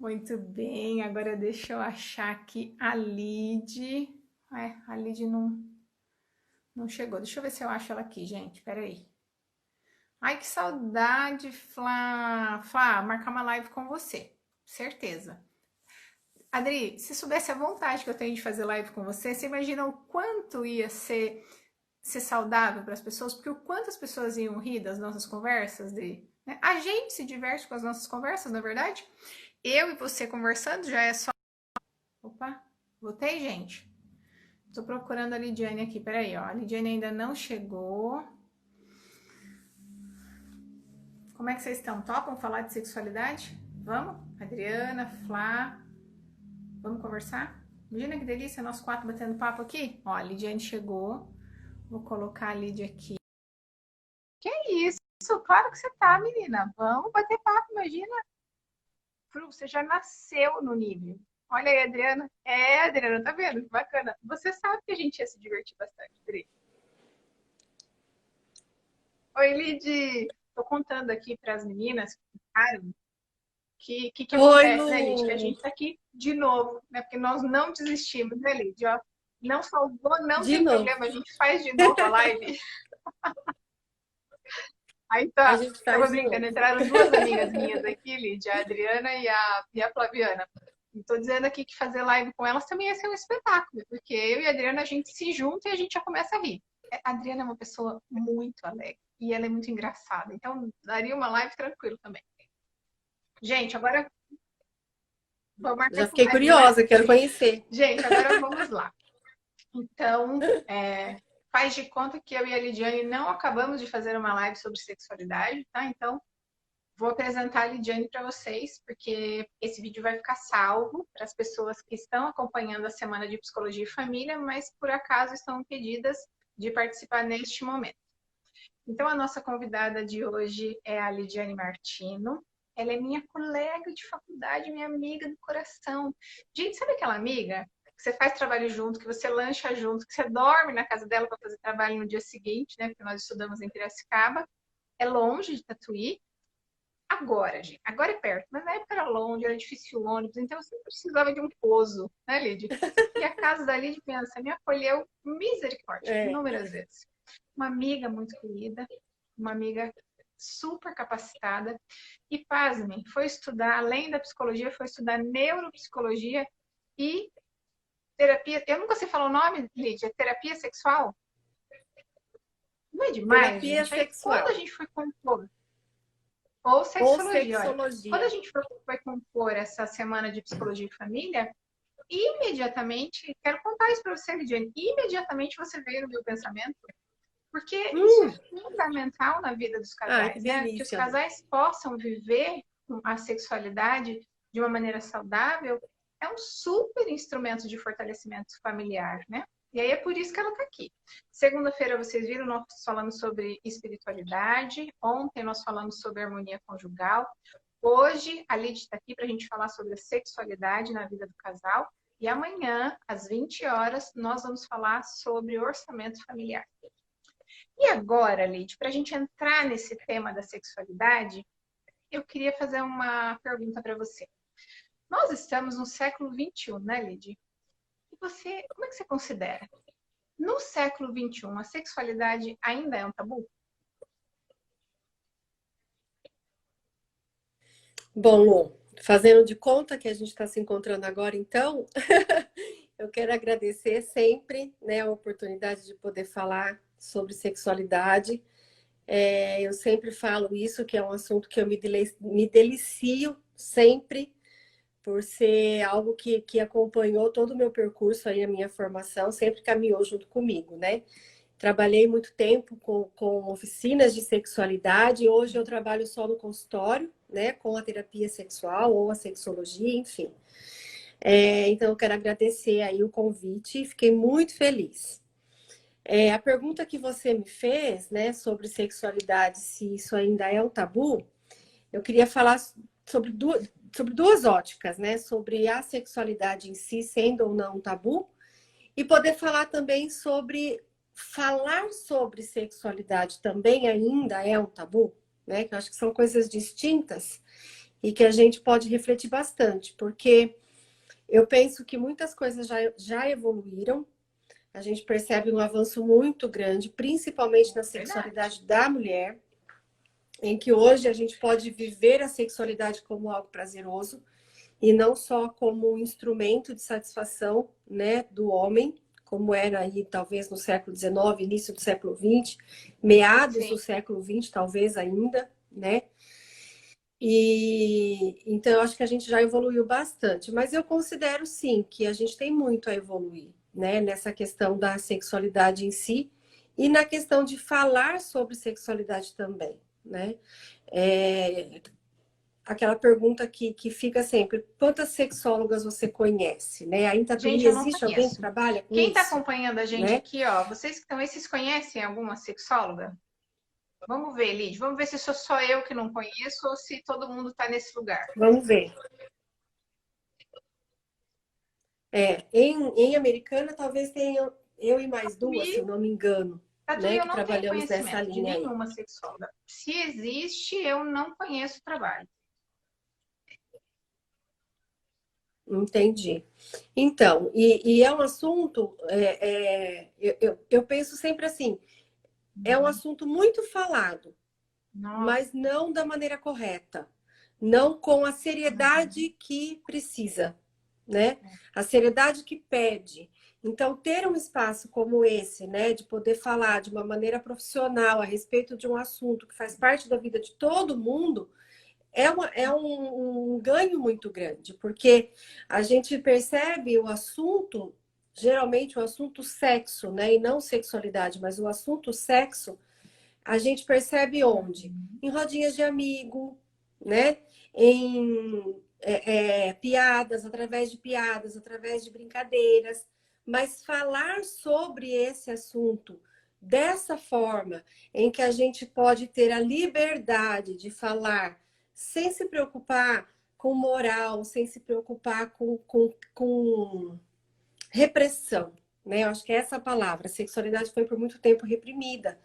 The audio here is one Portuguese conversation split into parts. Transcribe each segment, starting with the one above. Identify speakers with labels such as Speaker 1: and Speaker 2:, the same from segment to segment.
Speaker 1: Muito bem, agora deixa eu achar aqui a Lid. A Lid não chegou. Deixa eu ver se eu acho ela aqui, gente. Peraí. Ai, que saudade, Flá. Flá, marcar uma live com você. Certeza. Adri, se soubesse a vontade que eu tenho de fazer live com você, você imagina o quanto ia ser saudável para as pessoas? Porque o quanto as pessoas iam rir das nossas conversas, né? A gente se diverte com as nossas conversas, na verdade. Eu e você conversando já é só. Opa, voltei, gente. Tô procurando a Lidiane aqui, peraí, ó. A Lidiane ainda não chegou. Como é que vocês estão? Topam falar de sexualidade? Vamos? Adriana, Flá, vamos conversar? Imagina que delícia, nós quatro batendo papo aqui. Ó, a Lidiane chegou. Vou colocar a Lidia aqui. Que isso? Claro que você tá, menina. Vamos bater papo, imagina. Fru, você já nasceu no nível. Olha aí, Adriana. Adriana, tá vendo? Que bacana. Você sabe que a gente ia se divertir bastante, Adri. Oi, Lid. Tô contando aqui para as meninas que ficaram que
Speaker 2: Oi,
Speaker 1: acontece, né, Lid? Que a
Speaker 2: Lu!
Speaker 1: gente tá aqui de noo, né? Porque nós não desistimos, né, Lid? Ó, não salvou, não
Speaker 2: De
Speaker 1: tem
Speaker 2: novo.
Speaker 1: problema, a gente faz de novo a live. Aí
Speaker 2: A
Speaker 1: tá,
Speaker 2: gente
Speaker 1: tava
Speaker 2: faz de
Speaker 1: brincando,
Speaker 2: novo.
Speaker 1: entraram duas amigas minhas aqui, Lid, a Adriana e a Flaviana. E tô dizendo aqui que fazer live com elas também ia ser um espetáculo, porque eu e a Adriana a gente se junta e a gente já começa a rir. A Adriana é uma pessoa muito alegre e ela é muito engraçada, então daria uma live tranquilo também. Gente, agora vou marcar
Speaker 2: Já
Speaker 1: essa
Speaker 2: fiquei
Speaker 1: live, não é?
Speaker 2: curiosa, quero conhecer.
Speaker 1: Gente, agora vamos lá. Então, faz de conta que eu e a Lidiane não acabamos de fazer uma live sobre sexualidade, tá? Então, vou apresentar a Lidiane para vocês, porque esse vídeo vai ficar salvo para as pessoas que estão acompanhando a Semana de Psicologia e Família, mas por acaso estão impedidas de participar neste momento. Então, a nossa convidada de hoje é a Lidiane Martino. Ela é minha colega de faculdade, minha amiga do coração. Gente, sabe aquela amiga que você faz trabalho junto, que você lancha junto, que você dorme na casa dela para fazer trabalho no dia seguinte, né? Porque nós estudamos em Piracicaba. É longe de Tatuí. Agora, gente, agora é perto, mas na época era longe, era difícil o ônibus, então eu sempre precisava de um pouso, né, Lid? E a casa da Lid, pensa, me acolheu misericórdia,
Speaker 2: É.
Speaker 1: inúmeras vezes. Uma amiga muito querida, uma amiga super capacitada. E, pasmem, foi estudar, além da psicologia, foi estudar neuropsicologia e terapia. Eu nunca sei falar o nome, Lídia, terapia sexual? Não é demais,
Speaker 2: Terapia
Speaker 1: gente? Aí, quando a
Speaker 2: sexual
Speaker 1: gente foi compor, ou
Speaker 2: ou
Speaker 1: sexologia, olha, quando a
Speaker 2: sexologia.
Speaker 1: gente foi compor essa semana de psicologia e família, imediatamente, quero contar isso para você, Lidiane, imediatamente você veio no meu pensamento. Porque isso é
Speaker 2: Hum,
Speaker 1: fundamental na vida dos
Speaker 2: ai, que
Speaker 1: casais, né? Que os
Speaker 2: delícia, Lu.
Speaker 1: casais possam viver a sexualidade de uma maneira saudável é um super instrumento de fortalecimento familiar, né? E aí é por isso que ela está aqui. Segunda-feira vocês viram, nós falamos sobre espiritualidade. Ontem nós falamos sobre harmonia conjugal. Hoje a Lid está aqui para a gente falar sobre a sexualidade na vida do casal. E amanhã, às 20 horas, nós vamos falar sobre orçamento familiar. E agora, Lid, para a gente entrar nesse tema da sexualidade, eu queria fazer uma pergunta para você. Nós estamos no século XXI, né, Lid? E você, como é que você considera? No século XXI, a sexualidade ainda é um tabu?
Speaker 2: Bom, Lu, fazendo de conta que a gente está se encontrando agora, então, eu quero agradecer sempre, né, a oportunidade de poder falar sobre sexualidade. Eu sempre falo isso, que é um assunto que eu me delicio sempre, por ser algo que acompanhou todo o meu percurso aí, a minha formação, sempre caminhou junto comigo, né? Trabalhei muito tempo com oficinas de sexualidade, hoje eu trabalho só no consultório, né, com a terapia sexual ou a sexologia, enfim. Então eu quero agradecer aí o convite, fiquei muito feliz. A pergunta que você me fez, né, sobre sexualidade, se isso ainda é um tabu, eu queria falar sobre duas óticas, né? Sobre a sexualidade em si, sendo ou não um tabu, e poder falar também sobre falar sobre sexualidade também ainda é um tabu, né? Que eu acho que são coisas distintas. e que a gente pode refletir bastante, porque eu penso que muitas coisas já evoluíram, a gente percebe um avanço muito grande, principalmente na
Speaker 1: Verdade.
Speaker 2: sexualidade da mulher, em que hoje a gente pode viver a sexualidade como algo prazeroso e não só como um instrumento de satisfação, né, do homem, como era aí talvez no século XIX, início do século XX, meados
Speaker 1: Sim.
Speaker 2: do século XX, talvez ainda, né? E então eu acho que a gente já evoluiu bastante, mas eu considero sim que a gente tem muito a evoluir, né, nessa questão da sexualidade em si e na questão de falar sobre sexualidade também, né? Aquela pergunta que fica sempre, quantas sexólogas você conhece, né? A
Speaker 1: Gente,
Speaker 2: Itapemirim,
Speaker 1: eu não
Speaker 2: existe alguém que
Speaker 1: conheço.
Speaker 2: trabalha com
Speaker 1: Quem está
Speaker 2: isso,
Speaker 1: acompanhando a gente
Speaker 2: né?
Speaker 1: aqui, ó, vocês que estão aí, vocês conhecem alguma sexóloga? Vamos ver, Lid. Vamos ver se sou só eu que não conheço ou se todo mundo está nesse lugar.
Speaker 2: Vamos ver. Em Americana, talvez tenha eu e mais duas, se eu não me engano,
Speaker 1: Tatuí,
Speaker 2: né?
Speaker 1: eu
Speaker 2: Que
Speaker 1: não tenho
Speaker 2: trabalhamos nessa
Speaker 1: conhecimento de
Speaker 2: linha aí.
Speaker 1: nenhuma sexóloga. Se existe, eu não conheço o trabalho.
Speaker 2: Entendi. Então, e é um assunto, eu penso sempre assim, é um assunto muito falado,
Speaker 1: Nossa.
Speaker 2: mas não da maneira correta, não com a seriedade que precisa, né? A seriedade que pede. Então, ter um espaço como esse, né, de poder falar de uma maneira profissional a respeito de um assunto que faz parte da vida de todo mundo, é um ganho muito grande, porque a gente percebe o assunto, geralmente o assunto sexo, né, e não sexualidade, mas o assunto sexo, a gente percebe onde? Em rodinhas de amigo, né? Em piadas, através de brincadeiras. Mas falar sobre esse assunto dessa forma, em que a gente pode ter a liberdade de falar sem se preocupar com moral, sem se preocupar com repressão, né? Eu acho que é essa a palavra. A sexualidade foi por muito tempo reprimida,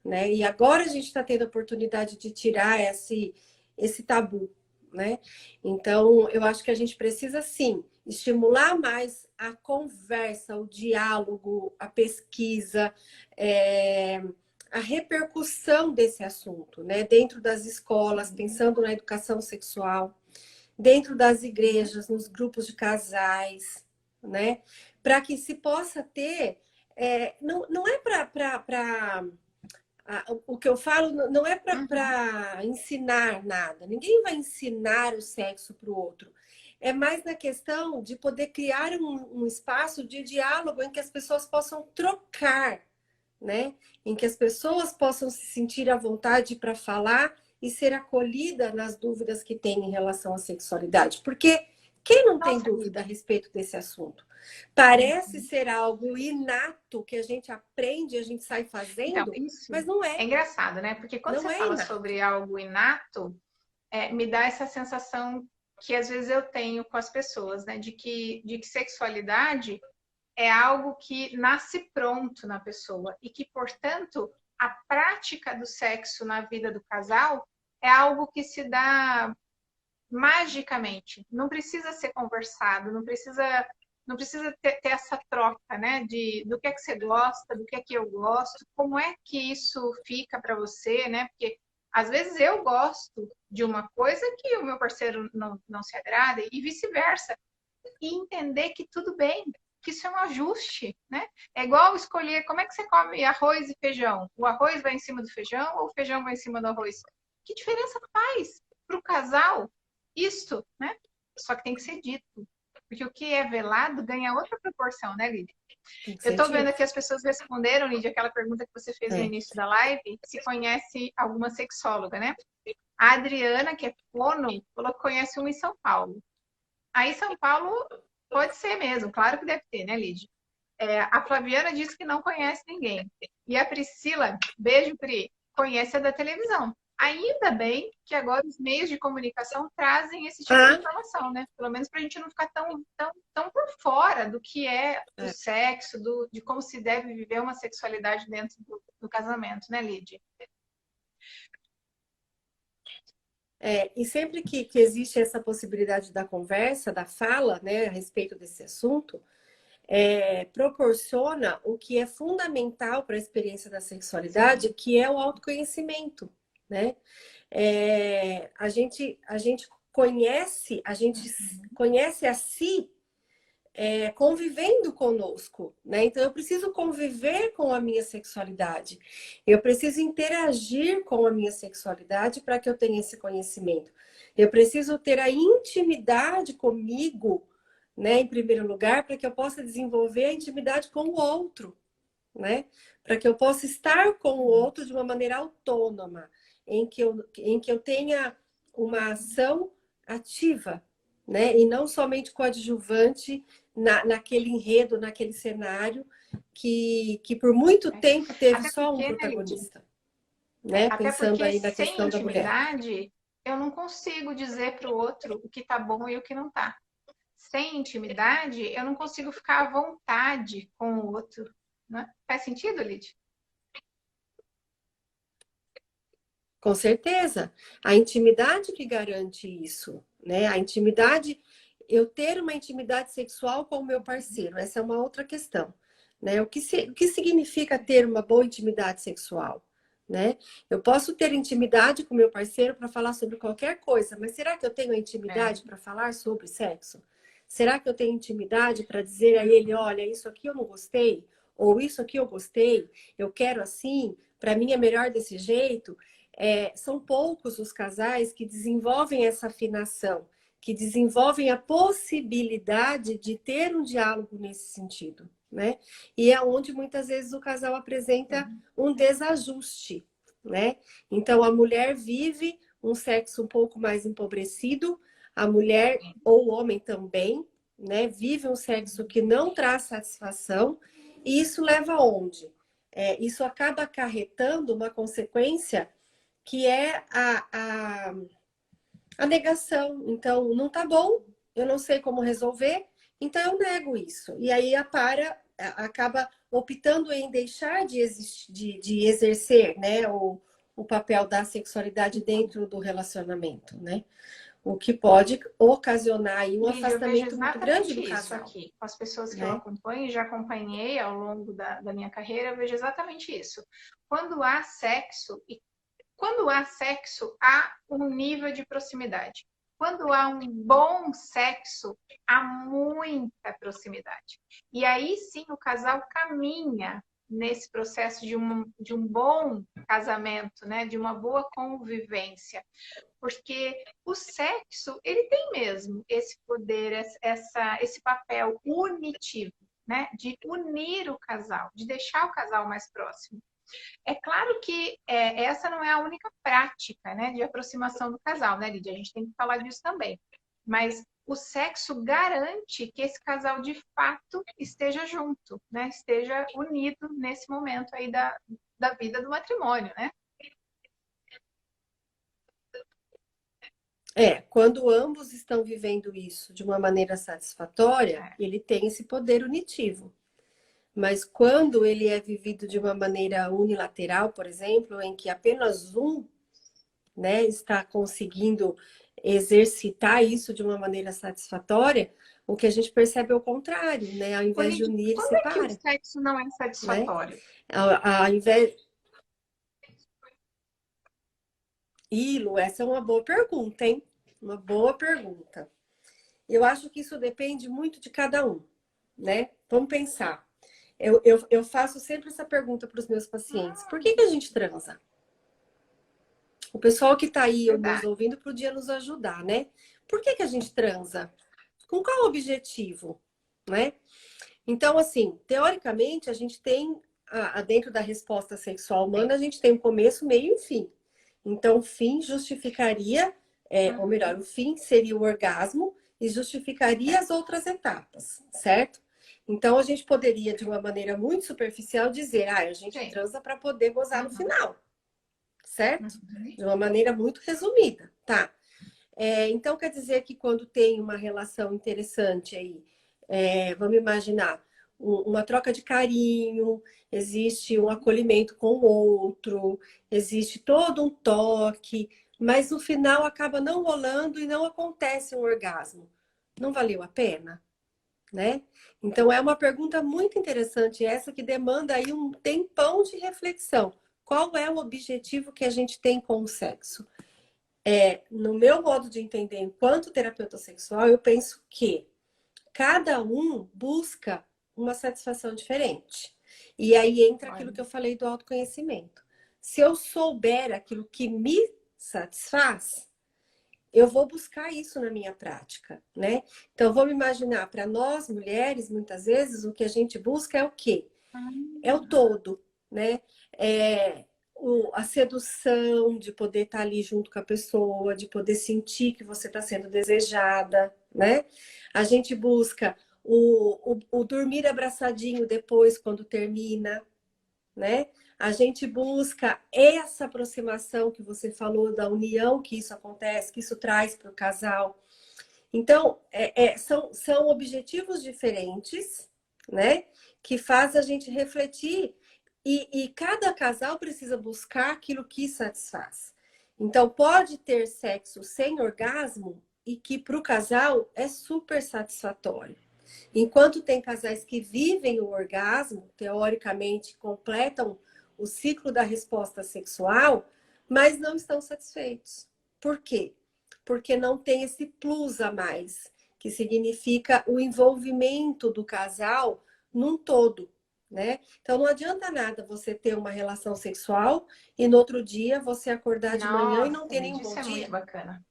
Speaker 2: né? E agora a gente está tendo a oportunidade de tirar esse tabu, né? Então, eu acho que a gente precisa, sim, estimular mais a conversa, o diálogo, a pesquisa, a repercussão desse assunto, né? Dentro das escolas, pensando na educação sexual, dentro das igrejas, nos grupos de casais, né? Para que se possa ter. Não é para o que eu falo não é para ensinar nada. Ninguém vai ensinar o sexo para o outro. É mais na questão de poder criar um espaço de diálogo em que as pessoas possam trocar, né? Em que as pessoas possam se sentir à vontade para falar e ser acolhida nas dúvidas que têm em relação à sexualidade. Porque quem não tem
Speaker 1: Nossa,
Speaker 2: dúvida a
Speaker 1: Lid.
Speaker 2: respeito desse assunto? Parece ser algo inato que a gente aprende, a gente sai
Speaker 1: Então,
Speaker 2: fazendo,
Speaker 1: isso
Speaker 2: mas não
Speaker 1: é
Speaker 2: é.
Speaker 1: engraçado, né? Porque quando
Speaker 2: Não
Speaker 1: você
Speaker 2: é
Speaker 1: fala
Speaker 2: inato.
Speaker 1: sobre algo inato, me dá essa sensação que às vezes eu tenho com as pessoas, né? De que sexualidade é algo que nasce pronto na pessoa e que, portanto, a prática do sexo na vida do casal é algo que se dá magicamente. Não precisa ser conversado, não precisa ter essa troca, né? Do que é que você gosta, do que é que eu gosto, como é que isso fica para você, né? Porque às vezes eu gosto de uma coisa que o meu parceiro não se agrada e vice-versa. E entender que tudo bem, que isso é um ajuste, né? É igual escolher como é que você come arroz e feijão. O arroz vai em cima do feijão ou o feijão vai em cima do arroz? Que diferença faz para o casal isto, né? Só que tem que ser dito. Porque o que é velado ganha outra proporção, né, Lídia?
Speaker 2: Tem que
Speaker 1: Eu
Speaker 2: ser
Speaker 1: estou vendo
Speaker 2: dito.
Speaker 1: aqui as pessoas responderam, Lídia, aquela pergunta que você fez no
Speaker 2: É.
Speaker 1: início da live, se conhece alguma sexóloga, né? A Adriana, que é fono, falou que conhece uma em São Paulo. Aí São Paulo pode ser mesmo, claro que deve ter, né, Lídia? A Flaviana disse que não conhece ninguém. E a Priscila, beijo, Pri, conhece a da televisão. Ainda bem que agora os meios de comunicação trazem esse tipo de
Speaker 2: Ah,
Speaker 1: informação, né? Pelo menos para a gente não ficar tão por fora do que é o
Speaker 2: é.
Speaker 1: sexo, de como se deve viver uma sexualidade dentro do casamento, né, Lídia?
Speaker 2: E sempre que existe essa possibilidade da conversa, da fala, né, a respeito desse assunto, proporciona o que é fundamental para a experiência da sexualidade, que é o autoconhecimento, né? A gente conhece a si convivendo conosco, né? Então eu preciso conviver com a minha sexualidade, eu preciso interagir com a minha sexualidade para que eu tenha esse conhecimento. Eu preciso ter a intimidade comigo, né, em primeiro lugar, para que eu possa desenvolver a intimidade com o outro, né? Para que eu possa estar com o outro de uma maneira autônoma, em que eu tenha uma ação ativa, né? E não somente coadjuvante naquele enredo, naquele cenário que por muito tempo teve
Speaker 1: Até
Speaker 2: só um
Speaker 1: porque, né, Lídia?
Speaker 2: protagonista, né?
Speaker 1: Até
Speaker 2: Pensando
Speaker 1: porque
Speaker 2: aí na
Speaker 1: sem
Speaker 2: questão da mulher.
Speaker 1: intimidade, eu não consigo dizer para o outro o que tá bom e o que não tá. Sem intimidade, eu não consigo ficar à vontade com o outro. Né? Faz sentido, Lídia?
Speaker 2: Com certeza. A intimidade que garante isso, né? A intimidade, eu ter uma intimidade sexual com o meu parceiro, essa é uma outra questão, né? O que significa ter uma boa intimidade sexual, né? Eu posso ter intimidade com o meu parceiro para falar sobre qualquer coisa, mas será que eu tenho a intimidade para falar sobre sexo? Será que eu tenho intimidade para dizer a ele, olha, isso aqui eu não gostei, ou isso aqui eu gostei, eu quero assim, para mim é melhor desse jeito? São poucos os casais que desenvolvem essa afinação, que desenvolvem a possibilidade de ter um diálogo nesse sentido, né? E é onde muitas vezes o casal apresenta um desajuste, né? Então a mulher vive um sexo um pouco mais empobrecido, a mulher ou o homem também, né? Vive um sexo que não traz satisfação, e isso leva aonde? Isso acaba acarretando uma consequência que é a negação. Então, não tá bom, eu não sei como resolver, então eu nego isso. E aí acaba optando em deixar de exercer, né, o papel da sexualidade dentro do relacionamento, né? O que pode ocasionar aí um
Speaker 1: Lídia, eu vejo
Speaker 2: afastamento muito grande
Speaker 1: exatamente
Speaker 2: do
Speaker 1: isso
Speaker 2: casal,
Speaker 1: aqui. Com as pessoas que eu
Speaker 2: né?
Speaker 1: acompanho e já acompanhei ao longo da minha carreira, eu vejo exatamente isso. Quando há sexo, e quando há sexo, há um nível de proximidade. Quando há um bom sexo, há muita proximidade. E aí sim o casal caminha nesse processo de um bom casamento, né? De uma boa convivência. Porque o sexo, ele tem mesmo esse poder, esse papel unitivo, né? De unir o casal, de deixar o casal mais próximo. É claro que essa não é a única prática, né, de aproximação do casal, né, Lídia? A gente tem que falar disso também. Mas o sexo garante que esse casal de fato esteja junto, né? Esteja unido nesse momento aí da vida do matrimônio, né?
Speaker 2: Quando ambos estão vivendo isso de uma maneira satisfatória,
Speaker 1: É.
Speaker 2: ele tem esse poder unitivo. Mas quando ele é vivido de uma maneira unilateral, por exemplo, em que apenas um, né, está conseguindo exercitar isso de uma maneira satisfatória, o que a gente percebe é o contrário, né? Ao
Speaker 1: Ô,
Speaker 2: invés de
Speaker 1: Lídia,
Speaker 2: unir,
Speaker 1: quando é que o
Speaker 2: separa,
Speaker 1: sexo não é
Speaker 2: né?
Speaker 1: satisfatório?
Speaker 2: Ao invés... Lu, essa é uma boa pergunta, hein? Uma boa pergunta. Eu acho que isso depende muito de cada um, né? Vamos pensar. Eu faço sempre essa pergunta para os meus pacientes: por que a gente transa? O pessoal que está aí nos
Speaker 1: Verdade.
Speaker 2: ouvindo podia nos ajudar, né? Por que a gente transa? Com qual objetivo, né? Então, assim, teoricamente, a gente tem, dentro da resposta sexual humana, a gente tem um começo, meio e fim. Então, o fim justificaria, ou melhor, o fim seria o orgasmo e justificaria as outras etapas, certo? Então, a gente poderia, de uma maneira muito superficial, dizer, a gente
Speaker 1: Sim.
Speaker 2: transa para poder gozar no final, certo?
Speaker 1: Uhum.
Speaker 2: De uma maneira muito resumida, tá? Então, quer dizer que quando tem uma relação interessante aí, vamos imaginar, uma troca de carinho, existe um acolhimento com o outro, existe todo um toque, mas no final acaba não rolando e não acontece um orgasmo. Não valeu a pena, né? Então é uma pergunta muito interessante essa que demanda aí um tempão de reflexão. Qual é o objetivo que a gente tem com o sexo? No meu modo de entender, enquanto terapeuta sexual, eu penso que cada um busca uma satisfação diferente. E aí entra aquilo que eu falei do autoconhecimento. Se eu souber aquilo que me satisfaz, eu vou buscar isso na minha prática, né? Então, vamos imaginar, para nós mulheres, muitas vezes, o que a gente busca é o quê? É o todo, né? A sedução de poder estar ali junto com a pessoa, de poder sentir que você está sendo desejada, né? A gente busca o dormir abraçadinho depois, quando termina, né? A gente busca essa aproximação que você falou, da união que isso acontece, que isso traz para o casal. Então, são objetivos diferentes, né? Que faz a gente refletir e cada casal precisa buscar aquilo que satisfaz. Então, pode ter sexo sem orgasmo e que para o casal é super satisfatório. Enquanto tem casais que vivem o orgasmo, teoricamente completam o ciclo da resposta sexual, mas não estão satisfeitos. Por quê? Porque não tem esse plus a mais, que significa o envolvimento do casal num todo, né? Então não adianta nada você ter uma relação sexual e no outro dia você acordar de manhã e não
Speaker 1: Nossa,
Speaker 2: ter nenhum
Speaker 1: Lídia,
Speaker 2: bom
Speaker 1: isso é muito
Speaker 2: dia,
Speaker 1: bacana.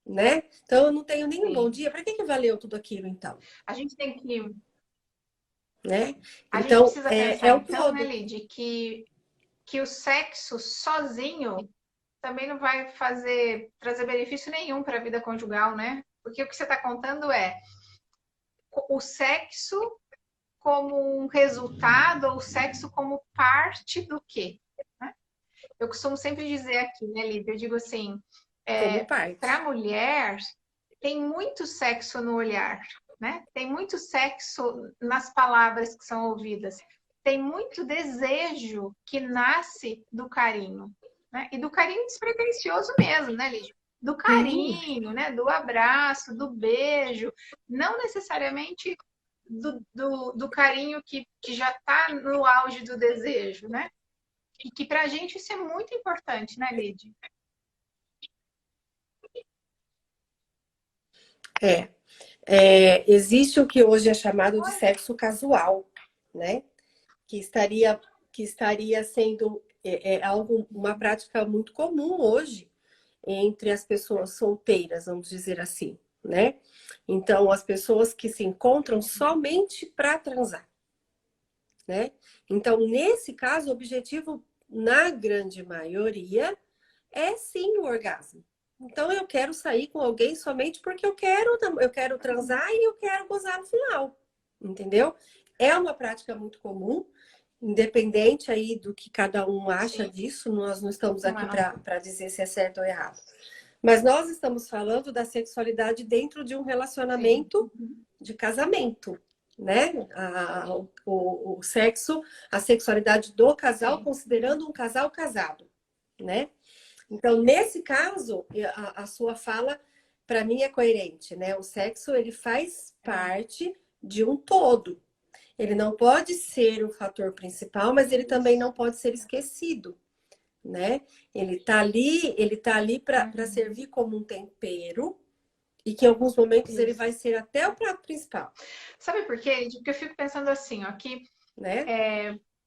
Speaker 2: né? Então eu não tenho nenhum bom
Speaker 1: Sim.
Speaker 2: dia, para que valeu tudo aquilo então,
Speaker 1: A gente tem que.
Speaker 2: né?
Speaker 1: A gente
Speaker 2: Então
Speaker 1: precisa
Speaker 2: é
Speaker 1: pensar,
Speaker 2: o
Speaker 1: então, né,
Speaker 2: todo.
Speaker 1: Lid, que o sexo sozinho também não vai trazer benefício nenhum para a vida conjugal, né? Porque o que você está contando é o sexo como um resultado ou o sexo como parte do quê? Né? Eu costumo sempre dizer aqui, né, Lívia? Eu digo assim,
Speaker 2: Como
Speaker 1: para
Speaker 2: parte.
Speaker 1: a mulher tem muito sexo no olhar, né? Tem muito sexo nas palavras que são ouvidas. Tem muito desejo que nasce do carinho, né? E do carinho despretensioso mesmo, né, Lígia? Do
Speaker 2: Sim,
Speaker 1: carinho, né? Do abraço, do beijo, não necessariamente do carinho que já está no auge do desejo, né? E que para a gente isso é muito importante, né, Lídia?
Speaker 2: é. Existe o que hoje é chamado de sexo casual, né? Que estaria, que estaria sendo algo, uma prática muito comum hoje entre as pessoas solteiras, vamos dizer assim, né? Então, as pessoas que se encontram somente para transar, né? Então, nesse caso, o objetivo, na grande maioria, é sim o orgasmo. Então, eu quero sair com alguém somente porque eu quero transar e eu quero gozar no final, entendeu? É uma prática muito comum, independente aí do que cada um acha
Speaker 1: Sim,
Speaker 2: disso, nós não estamos
Speaker 1: não
Speaker 2: aqui
Speaker 1: é não.
Speaker 2: para dizer se é certo ou errado. Mas nós estamos falando da sexualidade dentro de um
Speaker 1: Sim.
Speaker 2: relacionamento de casamento, né? O sexo, a sexualidade do casal,
Speaker 1: Sim.
Speaker 2: considerando um casal casado, né? Então, nesse caso, a sua fala, para mim, é coerente, né? O sexo, ele faz parte de um todo. Ele não pode ser o fator principal, mas ele também
Speaker 1: Isso.
Speaker 2: não pode ser esquecido, né? Ele tá ali para
Speaker 1: Uhum.
Speaker 2: servir como um tempero e que em alguns momentos ele
Speaker 1: Isso.
Speaker 2: vai ser até o prato principal,
Speaker 1: Sabe por quê? Porque eu fico pensando assim, ó, que
Speaker 2: né?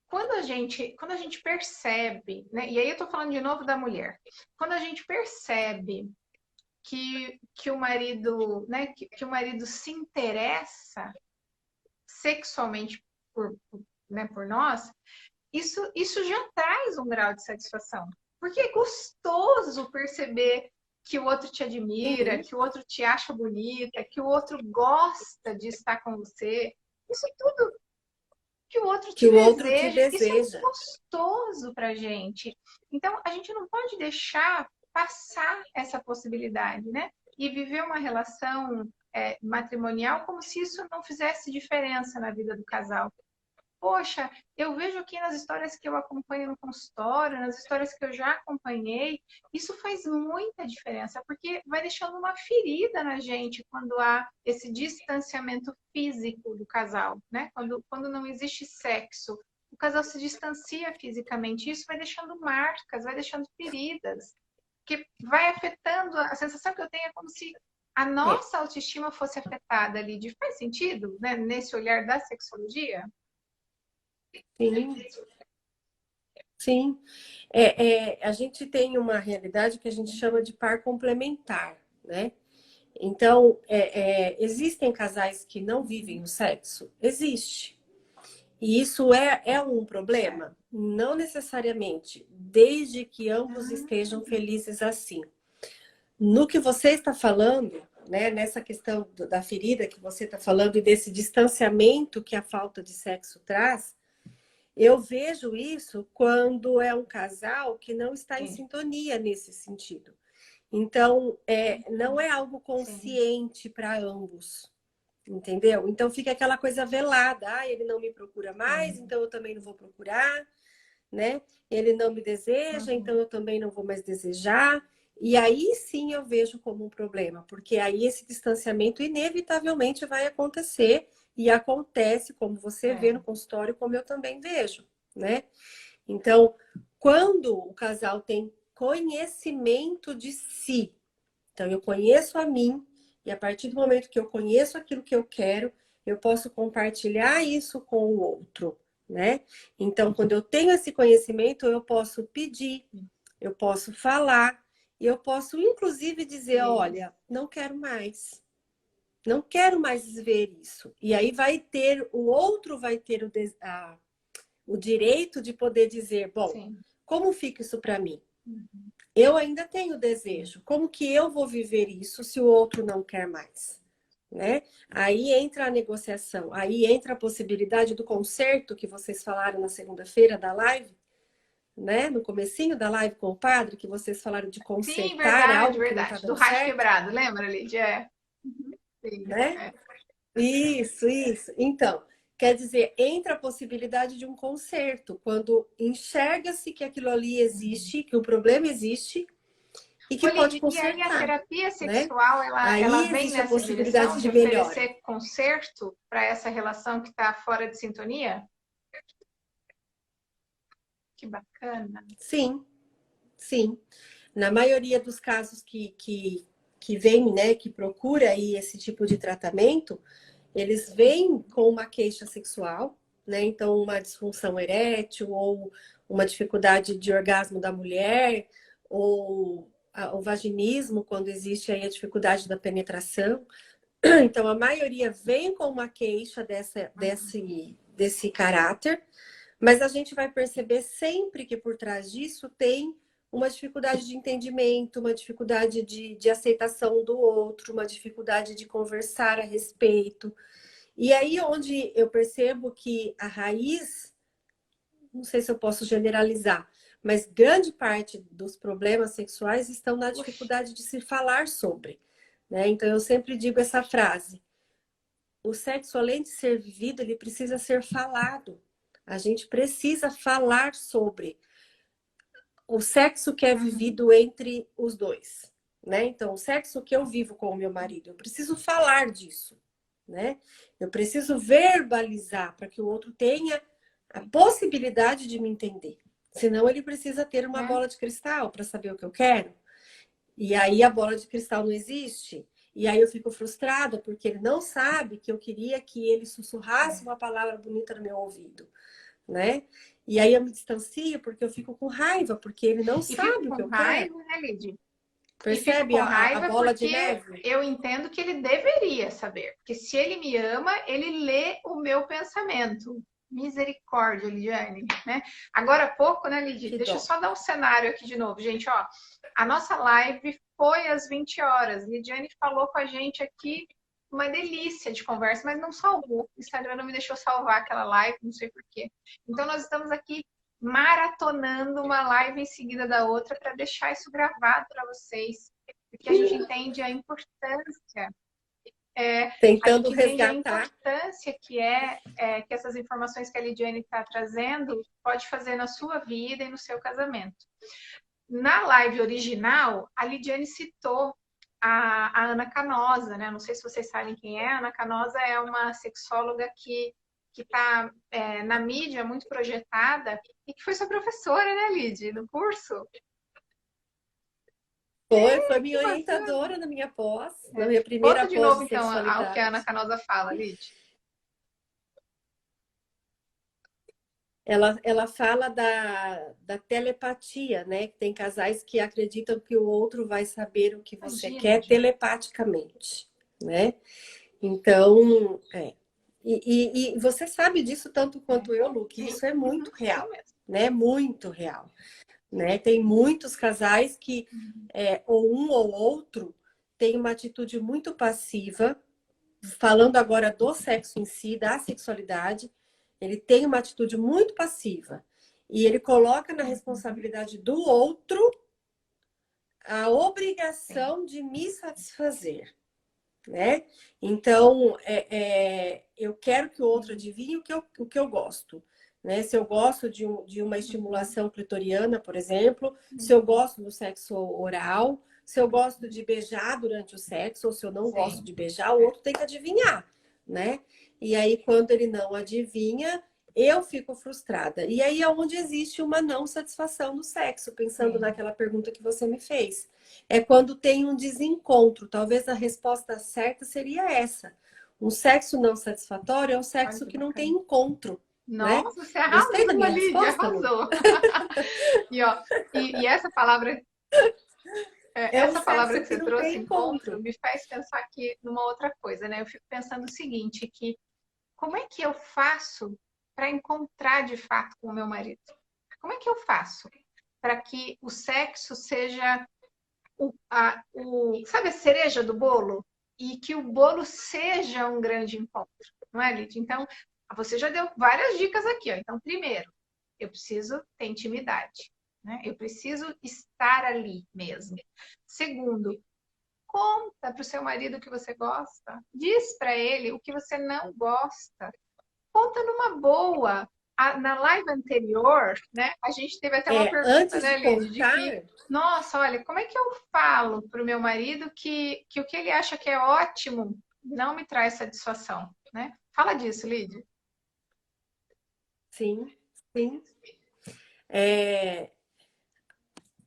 Speaker 1: quando a gente percebe, né? E aí eu tô falando de novo da mulher. Quando a gente percebe que o marido, né, que o marido se interessa sexualmente né, por nós, isso já traz um grau de satisfação. Porque é gostoso perceber que o outro te admira,
Speaker 2: Sim,
Speaker 1: que o outro te acha bonita, que o outro gosta de estar com você. Isso tudo que o outro
Speaker 2: que
Speaker 1: te
Speaker 2: o outro te
Speaker 1: deseja. Isso é muito
Speaker 2: deseja.
Speaker 1: gostoso pra gente. Então, a gente não pode deixar passar essa possibilidade, né? E viver uma relação matrimonial como se isso não fizesse diferença na vida do casal. poxa, eu vejo aqui nas histórias que eu acompanho no consultório, nas histórias que eu já acompanhei, isso faz muita diferença, porque vai deixando uma ferida na gente quando há esse distanciamento físico do casal, né? Quando não existe sexo, o casal se distancia fisicamente, isso vai deixando marcas, vai deixando feridas, que vai afetando, a sensação que eu tenho é como se a
Speaker 2: É,
Speaker 1: nossa autoestima fosse afetada ali. Faz sentido, né, nesse olhar da sexologia?
Speaker 2: sim, sim. A gente tem uma realidade que a gente chama de par complementar, né? Então, existem casais que não vivem o sexo? Existe. E isso é um problema? Não necessariamente, desde que ambos estejam felizes assim. No que você está falando, né, nessa questão da ferida que você está falando e desse distanciamento que a falta de sexo traz, eu vejo isso quando é um casal que não está em
Speaker 1: Sim,
Speaker 2: sintonia nesse sentido. Então, não é algo
Speaker 1: sim.
Speaker 2: consciente para ambos, entendeu? Então fica aquela coisa velada, ele não me procura mais,
Speaker 1: Sim.
Speaker 2: então eu também não vou procurar, né? Ele não me deseja, então
Speaker 1: Uhum.
Speaker 2: eu também não vou mais desejar. E aí sim eu vejo como um problema, porque aí esse distanciamento inevitavelmente vai acontecer e acontece, como você vê no
Speaker 1: É.
Speaker 2: consultório, como eu também vejo, né? Então, quando o casal tem conhecimento de si, então eu conheço a mim, e a partir do momento que eu conheço aquilo que eu quero, eu posso compartilhar isso com o outro, né? Então, quando eu tenho esse conhecimento, eu posso pedir, eu posso falar, e eu posso inclusive dizer,
Speaker 1: Isso.
Speaker 2: olha, não quero mais. Não quero mais ver isso. E aí vai ter, o outro vai ter o direito de poder dizer, bom,
Speaker 1: Sim.
Speaker 2: como fica isso para mim?
Speaker 1: Uhum.
Speaker 2: Eu ainda tenho
Speaker 1: Sim.
Speaker 2: desejo. Como que eu vou viver isso se o outro não quer mais? Né? Aí entra a negociação, aí entra a possibilidade do conserto que vocês falaram na segunda-feira da live, né? No comecinho da live com o padre, que vocês falaram de
Speaker 1: Sim,
Speaker 2: consertar
Speaker 1: verdade,
Speaker 2: algo que não está
Speaker 1: verdade. Do
Speaker 2: dando
Speaker 1: raio
Speaker 2: certo,
Speaker 1: quebrado, lembra, Lídia? É. Uhum. Sim.
Speaker 2: né?
Speaker 1: É.
Speaker 2: Isso, isso. Então, quer dizer, entra a possibilidade de um conserto, quando enxerga-se que aquilo ali
Speaker 1: Uhum.
Speaker 2: existe, que o problema existe e que
Speaker 1: Ô,
Speaker 2: pode
Speaker 1: Lídia, e aí a
Speaker 2: consertar,
Speaker 1: terapia
Speaker 2: né?
Speaker 1: sexual, ela
Speaker 2: Aí
Speaker 1: vem
Speaker 2: existe a
Speaker 1: nessa direção
Speaker 2: possibilidade
Speaker 1: de
Speaker 2: de melhora.
Speaker 1: oferecer conserto para essa relação que está fora de sintonia? Que bacana.
Speaker 2: Sim, sim. Na maioria dos casos que vem, né, que procura aí esse tipo de tratamento, eles vêm com uma queixa sexual, né? Então, uma disfunção erétil ou uma dificuldade de orgasmo da mulher, ou o vaginismo, quando existe aí a dificuldade da penetração. Então, a maioria vem com uma queixa desse caráter, mas a gente vai perceber sempre que por trás disso tem uma dificuldade de entendimento, uma dificuldade de aceitação do outro, uma dificuldade de conversar a respeito. E aí onde eu percebo que a raiz, não sei se eu posso generalizar, mas grande parte dos problemas sexuais estão na
Speaker 1: Puxa,
Speaker 2: dificuldade de se falar sobre, né? Então eu sempre digo essa frase: o sexo, além de ser vivido, ele precisa ser falado. A gente precisa falar sobre o sexo que é
Speaker 1: uhum.
Speaker 2: vivido entre os dois, né? Então, o sexo que eu vivo com o meu marido, eu preciso falar disso, né? Eu preciso verbalizar para que o outro tenha a possibilidade de me entender. Senão, ele precisa ter uma
Speaker 1: É.
Speaker 2: bola de cristal para saber o que eu quero. E aí a bola de cristal não existe. E aí eu fico frustrada porque ele não sabe que eu queria que ele sussurrasse
Speaker 1: É.
Speaker 2: uma palavra bonita no meu ouvido, né? E aí eu me distancio porque eu fico com raiva, porque ele não
Speaker 1: E fico
Speaker 2: sabe o que
Speaker 1: com
Speaker 2: eu quero.
Speaker 1: raiva, né, Lídia? E fico
Speaker 2: Percebe
Speaker 1: com
Speaker 2: a
Speaker 1: raiva
Speaker 2: bola de
Speaker 1: porque
Speaker 2: neve?
Speaker 1: eu entendo que ele deveria saber. Porque se ele me ama, ele lê o meu pensamento. Misericórdia, Lidiane, né? Agora há pouco, né, Lidia?
Speaker 2: Que
Speaker 1: Deixa eu
Speaker 2: dó.
Speaker 1: só dar um cenário aqui de novo, gente, ó. A nossa live foi às 20 horas. Lidiane falou com a gente aqui uma delícia de conversa, mas não salvou. O Instagram não me deixou salvar aquela live, não sei por quê. Então nós estamos aqui maratonando uma live em seguida da outra para deixar isso gravado para vocês, porque a gente entende a importância
Speaker 2: Tentando
Speaker 1: acho que entende a
Speaker 2: resgatar.
Speaker 1: importância que essas informações que a Lidiane está trazendo pode fazer na sua vida e no seu casamento. Na live original, a Lidiane citou a Ana Canosa, né? Não sei se vocês sabem quem é. A Ana Canosa é uma sexóloga que está na mídia muito projetada e que foi sua professora, né, Lid, no curso?
Speaker 2: Foi minha orientadora na minha pós, na minha primeira
Speaker 1: Conta de
Speaker 2: pós
Speaker 1: novo,
Speaker 2: de
Speaker 1: então, o que a
Speaker 2: sexualidade.
Speaker 1: Ana Canosa fala, Lid.
Speaker 2: Ela fala da telepatia, né? Que tem casais que acreditam que o outro vai saber o que você quer telepaticamente, né? Então, E você sabe disso tanto quanto eu, Lu, que isso é muito real, né? Muito real, né? Tem muitos casais que ou um ou outro tem uma atitude muito passiva, falando agora do sexo em si, da sexualidade, ele tem uma atitude muito passiva e ele coloca na responsabilidade do outro a obrigação de me satisfazer, né? Então, eu quero que o outro adivinhe o que eu gosto. Né? Se eu gosto de uma estimulação clitoriana, por exemplo, se eu gosto do sexo oral, se eu gosto de beijar durante o sexo, ou se eu não gosto de beijar, o outro tem que adivinhar, né? E aí, quando ele não adivinha, eu fico frustrada. E aí é onde existe uma não satisfação no sexo, pensando naquela pergunta que você me fez. É quando tem um desencontro. Talvez a resposta certa seria essa. Um sexo não satisfatório é um sexo que não tem encontro.
Speaker 1: Nossa,
Speaker 2: né?
Speaker 1: você arrasou,
Speaker 2: Gostei da minha
Speaker 1: Lídia,
Speaker 2: resposta,
Speaker 1: arrasou. E essa palavra,
Speaker 2: um
Speaker 1: palavra
Speaker 2: sexo
Speaker 1: que você
Speaker 2: não tem
Speaker 1: trouxe, encontro, me faz pensar aqui numa outra coisa, né? Eu fico pensando o seguinte, que como é que eu faço para encontrar de fato com o meu marido? Como é que eu faço para que o sexo seja sabe a cereja do bolo? E que o bolo seja um grande encontro, não é, Lídia? Então, você já deu várias dicas aqui, ó. Então, primeiro, eu preciso ter intimidade, né? Eu preciso estar ali mesmo. Segundo, conta para o seu marido o que você gosta. Diz para ele o que você não gosta. Conta numa boa. Na live anterior, né, a gente teve até uma pergunta,
Speaker 2: antes
Speaker 1: né,
Speaker 2: de
Speaker 1: Lid, de
Speaker 2: contar...
Speaker 1: que, nossa, olha, como é que eu falo para o meu marido que o que ele acha que é ótimo não me traz satisfação, né? Fala disso, Lid.
Speaker 2: Sim, sim.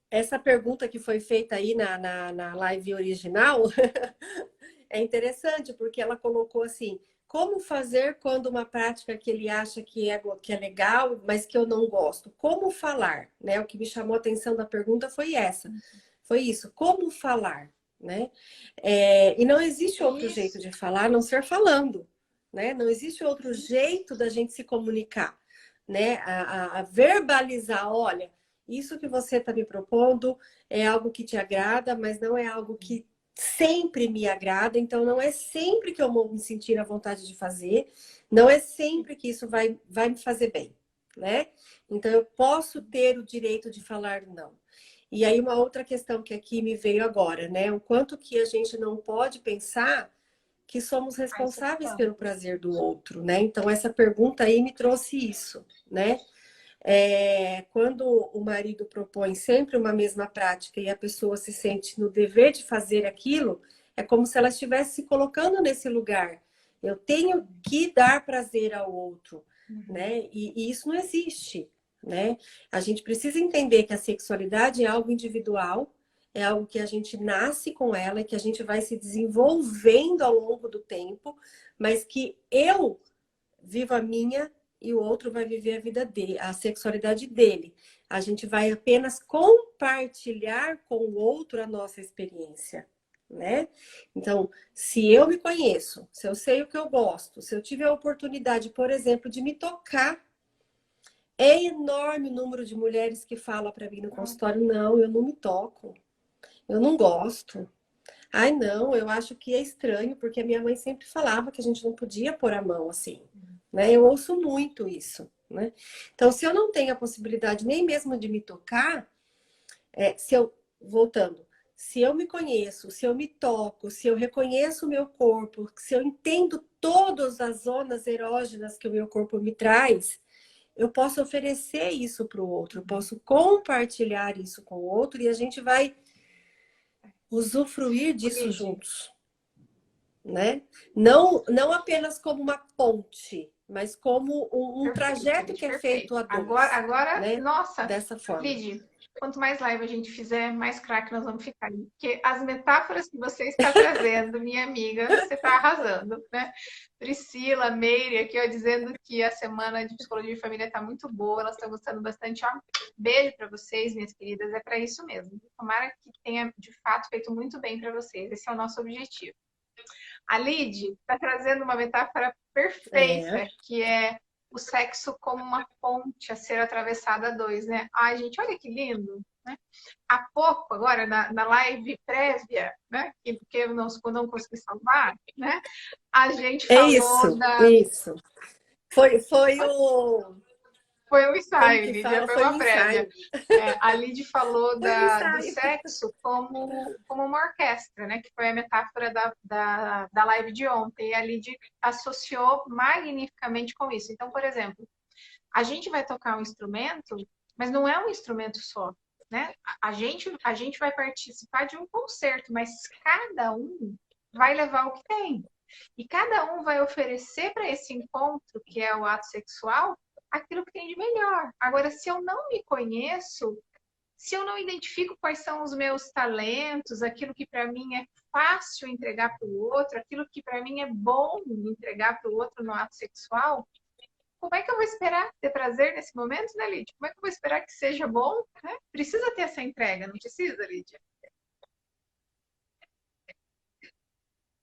Speaker 2: Essa pergunta que foi feita aí na live original é interessante, porque ela colocou assim: como fazer quando uma prática que ele acha que é legal, mas que eu não gosto? Como falar? Né? O que me chamou a atenção da pergunta foi essa. Foi isso, como falar? Né? E não existe outro jeito de falar a não ser falando. Né? Não existe outro jeito da gente se comunicar. Né? A verbalizar, olha, isso que você está me propondo é algo que te agrada, mas não é algo que sempre me agrada, então não é sempre que eu vou me sentir à vontade de fazer, não é sempre que isso vai me fazer bem, né? Então eu posso ter o direito de falar não. E aí uma outra questão que aqui me veio agora, né? O quanto que a gente não pode pensar que somos responsáveis pelo prazer do outro, né? Então essa pergunta aí me trouxe isso, né? Quando o marido propõe sempre uma mesma prática e a pessoa se sente no dever de fazer aquilo, é como se ela estivesse se colocando nesse lugar. Eu tenho que dar prazer ao outro, né? E isso não existe, né? A gente precisa entender que a sexualidade é algo individual, é algo que a gente nasce com ela e que a gente vai se desenvolvendo ao longo do tempo, mas que eu vivo a minha e o outro vai viver a vida dele, a sexualidade dele. A gente vai apenas compartilhar com o outro a nossa experiência, né? Então, se eu me conheço, se eu sei o que eu gosto, se eu tive a oportunidade, por exemplo, de me tocar, é enorme o número de mulheres que falam para mim no consultório: não, eu não me toco, eu não gosto. Ai, não, eu acho que é estranho, porque a minha mãe sempre falava que a gente não podia pôr a mão assim, né? Eu ouço muito isso, né? Então, se eu não tenho a possibilidade nem mesmo de me tocar, voltando, se eu me conheço, se eu me toco, se eu reconheço o meu corpo, se eu entendo todas as zonas erógenas que o meu corpo me traz, eu posso oferecer isso para o outro, eu posso compartilhar isso com o outro e a gente vai usufruir disso
Speaker 1: Lídia,
Speaker 2: juntos, né? Não apenas como uma ponte, mas como um
Speaker 1: perfeito,
Speaker 2: trajeto
Speaker 1: Lídia,
Speaker 2: que é
Speaker 1: perfeito.
Speaker 2: feito a dois,
Speaker 1: Agora,
Speaker 2: né?
Speaker 1: nossa,
Speaker 2: Dessa forma.
Speaker 1: Lídia, quanto mais live a gente fizer, mais craque nós vamos ficar. Porque as metáforas que você está trazendo, minha amiga, você está arrasando, né? Priscila, Meire, aqui, ó, dizendo que a semana de psicologia de família está muito boa, elas estão gostando bastante, ó. Beijo para vocês, minhas queridas, é para isso mesmo. Tomara que tenha, de fato, feito muito bem para vocês. Esse é o nosso objetivo. A Lid está trazendo uma metáfora
Speaker 2: É,
Speaker 1: perfeita, que é o sexo como uma ponte a ser atravessada a dois, né? Ai, gente, olha que lindo, né? Há pouco, agora, na live prévia, né? Que eu não consegui salvar, né? A gente
Speaker 2: é
Speaker 1: falou
Speaker 2: isso,
Speaker 1: da...
Speaker 2: isso. Foi o...
Speaker 1: Foi um
Speaker 2: Como
Speaker 1: ensaio,
Speaker 2: que
Speaker 1: Lídia,
Speaker 2: fala?
Speaker 1: foi
Speaker 2: Foi um
Speaker 1: uma prévia.
Speaker 2: ensaio.
Speaker 1: É, a Lid falou
Speaker 2: Foi um
Speaker 1: do
Speaker 2: ensaio.
Speaker 1: sexo como uma orquestra, né? Que foi a metáfora da live de ontem. E a Lid associou magnificamente com isso. Então, por exemplo, a gente vai tocar um instrumento, mas não é um instrumento só, né? A gente vai participar de um concerto, mas cada um vai levar o que tem. E cada um vai oferecer para esse encontro, que é o ato sexual, aquilo que tem de melhor. Agora, se eu não me conheço, se eu não identifico quais são os meus talentos, aquilo que para mim é fácil entregar para o outro, aquilo que para mim é bom entregar para o outro no ato sexual, como é que eu vou esperar ter prazer nesse momento, né, Lídia? Como é que eu vou esperar que seja bom? Né? Precisa ter essa entrega, não precisa, Lídia?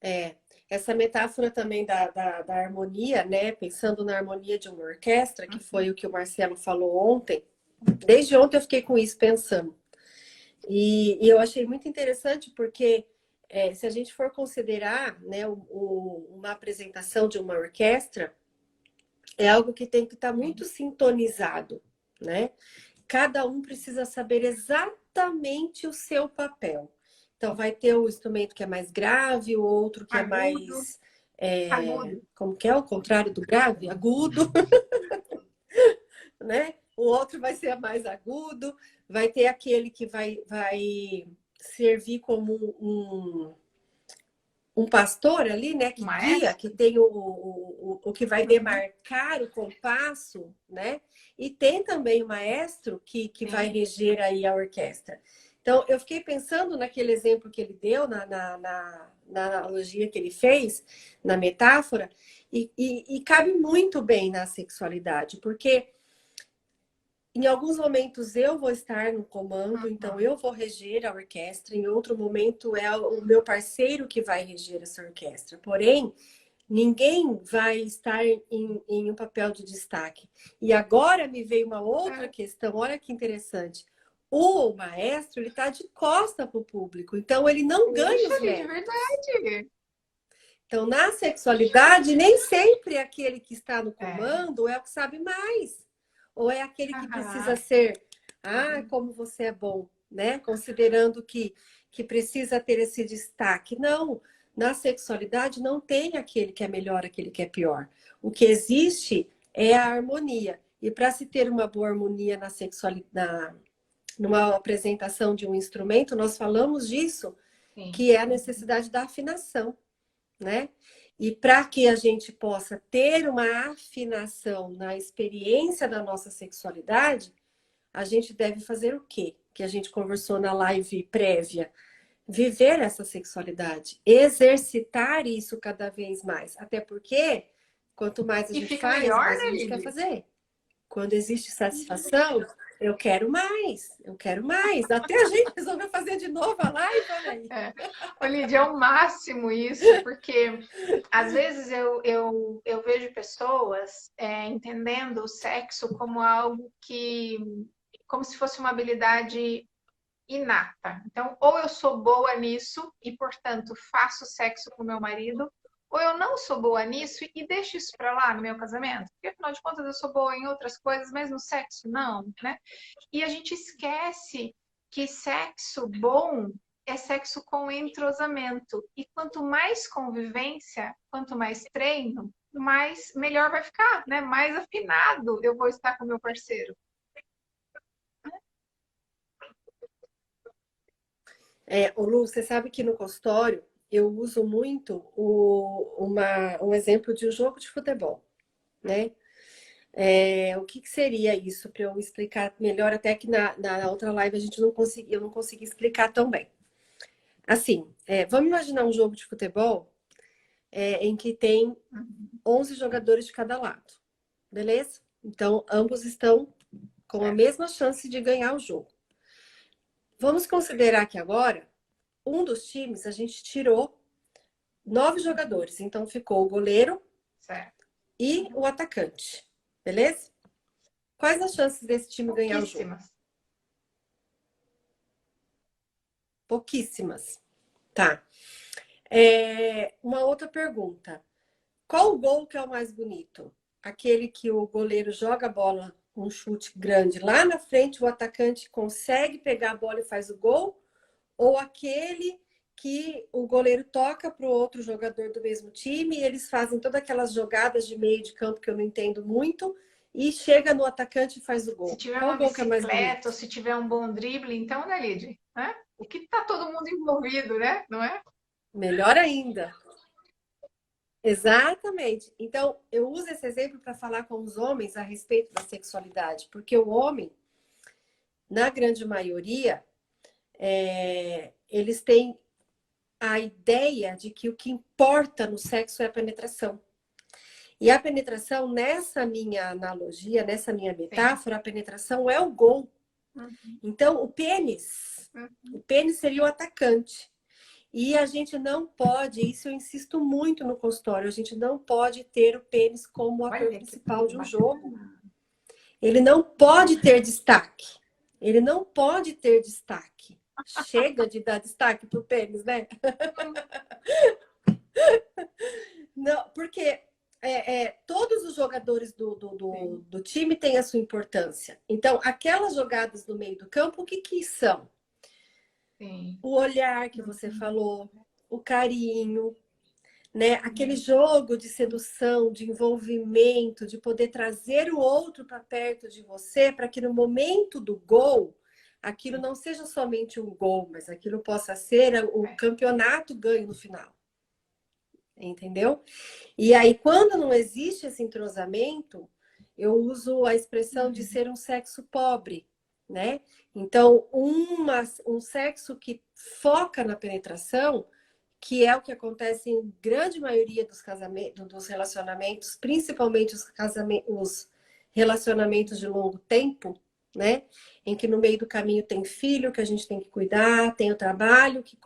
Speaker 2: É, essa metáfora também da harmonia, né? Pensando na harmonia de uma orquestra, que foi o que o Marcelo falou ontem. Desde ontem eu fiquei com isso pensando. E eu achei muito interessante porque se a gente for considerar, né, uma apresentação de uma orquestra, é algo que tem que estar muito sintonizado, né? Cada um precisa saber exatamente o seu papel. Então, vai ter o instrumento que é mais grave, o outro que é
Speaker 1: Agudo,
Speaker 2: mais.
Speaker 1: agudo.
Speaker 2: Como que é o contrário do grave? Agudo, né? O outro vai ser mais agudo, vai ter aquele que vai servir como um pastor ali, né? Que guia,
Speaker 1: Maestro?
Speaker 2: que tem o que vai
Speaker 1: Uhum.
Speaker 2: demarcar o compasso, né? E tem também o maestro que vai
Speaker 1: Sim.
Speaker 2: reger aí a orquestra. Então, eu fiquei pensando naquele exemplo que ele deu, na analogia que ele fez, na metáfora, e cabe muito bem na sexualidade, porque em alguns momentos eu vou estar no comando, então
Speaker 1: Uhum.
Speaker 2: eu vou reger a orquestra, em outro momento é o meu parceiro que vai reger essa orquestra. Porém, ninguém vai estar em um papel de destaque. E agora me veio uma outra
Speaker 1: É.
Speaker 2: questão, olha que interessante. O maestro, ele está de costa para o público, então ele não ganha
Speaker 1: Puxa,
Speaker 2: os
Speaker 1: de
Speaker 2: méritos.
Speaker 1: verdade.
Speaker 2: Então, na sexualidade, nem sempre aquele que está no
Speaker 1: É.
Speaker 2: comando é o que sabe mais. Ou é aquele que precisa
Speaker 1: Aham.
Speaker 2: ser, ah, como você é bom, né? Considerando que precisa ter esse destaque. Não, na sexualidade não tem aquele que é melhor, aquele que é pior. O que existe é a harmonia. E para se ter uma boa harmonia na sexualidade, numa apresentação de um instrumento, nós falamos disso,
Speaker 1: Sim.
Speaker 2: que é a necessidade da afinação, né? E para que a gente possa ter uma afinação na experiência da nossa sexualidade, a gente deve fazer o quê? Que a gente conversou na live prévia. Viver essa sexualidade, exercitar isso cada vez mais. Até porque, quanto mais a
Speaker 1: E
Speaker 2: gente
Speaker 1: fica
Speaker 2: faz,
Speaker 1: melhor,
Speaker 2: mais a
Speaker 1: né,
Speaker 2: gente quer
Speaker 1: Lili?
Speaker 2: fazer. Quando existe satisfação, eu quero mais, eu quero mais. Até a gente resolveu fazer de novo a live, olha aí.
Speaker 1: É. Ô, Lídia, é o máximo isso, porque às vezes eu vejo pessoas entendendo o sexo como algo que, como se fosse uma habilidade inata. Então, ou eu sou boa nisso e, portanto, faço sexo com meu marido, ou eu não sou boa nisso e deixo isso para lá no meu casamento. Porque, afinal de contas, eu sou boa em outras coisas, mas no sexo não, né? E a gente esquece que sexo bom é sexo com entrosamento. E quanto mais convivência, quanto mais treino, mais melhor vai ficar, né? Mais afinado eu vou estar com o meu parceiro.
Speaker 2: Ô Lu, você sabe que no consultório eu uso muito um exemplo de um jogo de futebol, né? O que seria isso para eu explicar melhor? Até que na outra live eu não consegui explicar tão bem. Assim, vamos imaginar um jogo de futebol em que tem 11 jogadores de cada lado, beleza? Então, ambos estão com a mesma chance de ganhar o jogo. Vamos considerar que agora, um dos times, a gente tirou 9 jogadores. Então, ficou o goleiro e o atacante, beleza? Quais as chances desse time ganhar o jogo? Pouquíssimas. Tá. Uma outra pergunta. Qual o gol que é o mais bonito? Aquele que o goleiro joga a bola, um chute grande lá na frente, o atacante consegue pegar a bola e faz o gol? Ou aquele que o goleiro toca para o outro jogador do mesmo time e eles fazem todas aquelas jogadas de meio de campo que eu não entendo muito e chega no atacante e faz o gol?
Speaker 1: Se tiver
Speaker 2: Qual
Speaker 1: uma
Speaker 2: gol que é mais
Speaker 1: bicicleta
Speaker 2: bonito?
Speaker 1: ou se tiver um bom drible, então, né, Lid? Né? O que tá todo mundo envolvido, né? Não é?
Speaker 2: Melhor ainda. Exatamente. Então, eu uso esse exemplo para falar com os homens a respeito da sexualidade, porque o homem, na grande maioria, eles têm a ideia de que o que importa no sexo é a penetração. E a penetração, nessa minha analogia, nessa minha metáfora, a penetração é o gol. Então, o pênis seria o atacante. E a gente não pode, isso eu insisto muito no consultório, a gente não pode ter o pênis como o ator principal de um jogo. Ele não pode ter destaque. Ele não pode ter destaque. Chega de dar destaque pro pênis, né? Não, porque todos os jogadores do time têm a sua importância. Então, aquelas jogadas no meio do campo, o que são?
Speaker 1: Sim.
Speaker 2: O olhar que você falou, o carinho, né? Aquele jogo de sedução, de envolvimento, de poder trazer o outro para perto de você, para que no momento do gol, aquilo não seja somente um gol, mas aquilo possa ser o campeonato ganho no final. Entendeu? E aí, quando não existe esse entrosamento, eu uso a expressão de ser um sexo pobre, né? Então, um sexo que foca na penetração, que é o que acontece em grande maioria dos casamentos, dos relacionamentos, principalmente os relacionamentos de longo tempo, né? Em que no meio do caminho tem filho que a gente tem que cuidar, tem o trabalho que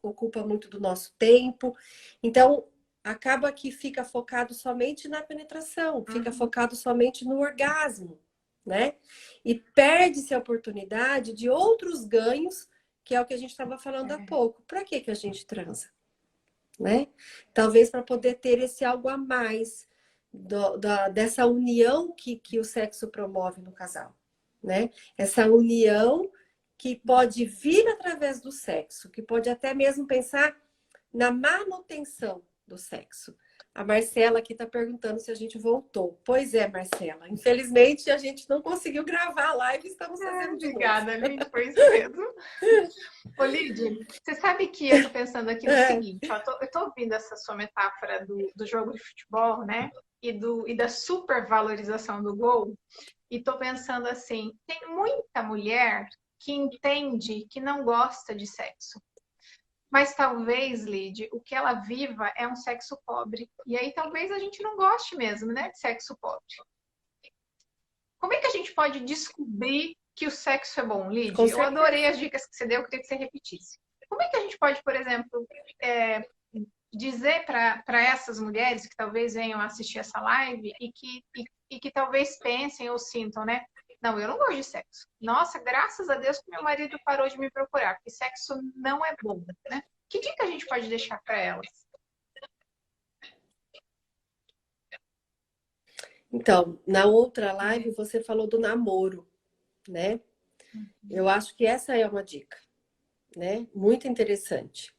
Speaker 2: ocupa muito do nosso tempo. Então, acaba que fica focado somente na penetração, fica focado somente no orgasmo, né? E perde-se a oportunidade de outros ganhos, que é o que a gente estava falando há pouco. Para que a gente transa? Né? Talvez para poder ter esse algo a mais dessa união que o sexo promove no casal, né? Essa união que pode vir através do sexo, que pode até mesmo pensar na manutenção do sexo. A Marcela aqui está perguntando se a gente voltou. Pois é, Marcela. Infelizmente, a gente não conseguiu gravar a live, estamos fazendo de
Speaker 1: Obrigada,
Speaker 2: novo.
Speaker 1: Lid, foi isso mesmo. Ô, Lid, você sabe que eu tô pensando aqui no seguinte, ó, eu tô ouvindo essa sua metáfora do jogo de futebol, né? E da supervalorização do gol. E tô pensando assim, tem muita mulher que entende que não gosta de sexo. Mas talvez, Lid, o que ela viva é um sexo pobre. E aí talvez a gente não goste mesmo, né, de sexo pobre. Como é que a gente pode descobrir que o sexo é bom, Lid? Eu adorei as dicas que você deu, eu queria que você repetisse. Como é que a gente pode, por exemplo, dizer para essas mulheres que talvez venham assistir essa live e que talvez pensem ou sintam, né? Não, eu não gosto de sexo. Nossa, graças a Deus que meu marido parou de me procurar, porque sexo não é bom, né? Que dica a gente pode deixar para elas?
Speaker 2: Então, na outra live você falou do namoro, né? Eu acho que essa é uma dica. né? Muito interessante.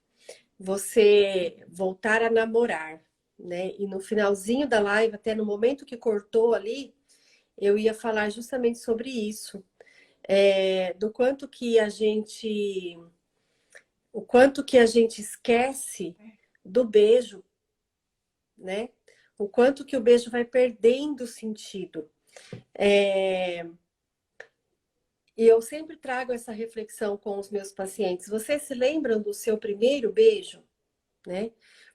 Speaker 2: Você voltar a namorar, né? E no finalzinho da live, até no momento que cortou ali, eu ia falar justamente sobre isso. Do quanto que o quanto que a gente esquece do beijo, né? O quanto que o beijo vai perdendo sentido. E eu sempre trago essa reflexão com os meus pacientes. Vocês se lembram do seu primeiro beijo, né?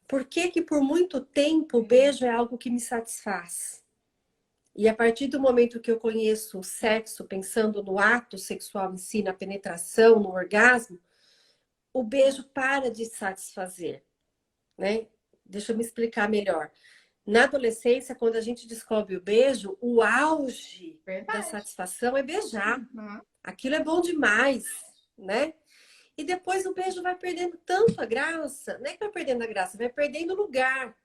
Speaker 2: Por que que por muito tempo o beijo é algo que me satisfaz? E a partir do momento que eu conheço o sexo, pensando no ato sexual em si, na penetração, no orgasmo, o beijo para de satisfazer, né? Deixa eu me explicar melhor. Na adolescência, quando a gente descobre o beijo, o auge da satisfação é beijar. Aquilo é bom demais, né? E depois o beijo vai perdendo tanto a graça, não é que vai perdendo a graça, vai perdendo lugar,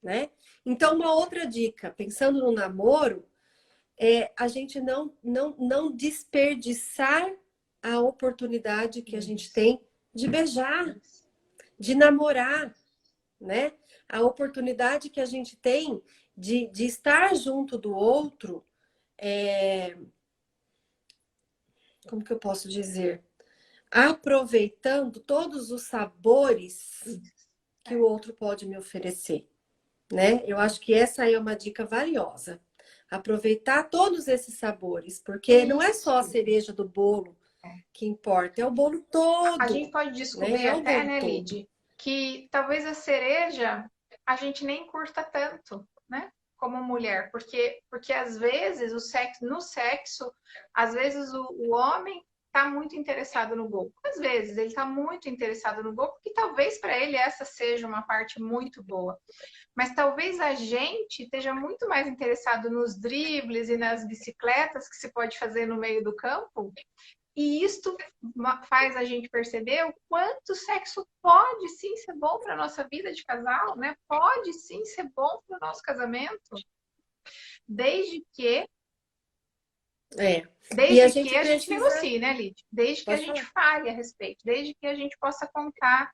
Speaker 2: né? Então, uma outra dica, pensando no namoro, é a gente não desperdiçar a oportunidade que a gente tem de beijar, de namorar, né? A oportunidade que a gente tem de estar junto do outro, como que eu posso dizer? Aproveitando todos os sabores que o outro pode me oferecer, né? Eu acho que essa é uma dica valiosa. Aproveitar todos esses sabores, porque não é só a cereja do bolo que importa, é o bolo todo.
Speaker 1: A gente pode descobrir
Speaker 2: né?
Speaker 1: até, né, Lid, que talvez a cereja a gente nem curta tanto, né? Como mulher, porque às vezes no sexo, às vezes o homem está muito interessado no gol. Às vezes ele está muito interessado no gol, porque talvez para ele essa seja uma parte muito boa. Mas talvez a gente esteja muito mais interessado nos dribles e nas bicicletas que se pode fazer no meio do campo. E isto faz a gente perceber o quanto o sexo pode sim ser bom para a nossa vida de casal, né? Pode sim ser bom para o nosso casamento. Desde que
Speaker 2: a
Speaker 1: gente negocie, né, Lid? Desde que a gente fale a respeito, desde que a gente possa contar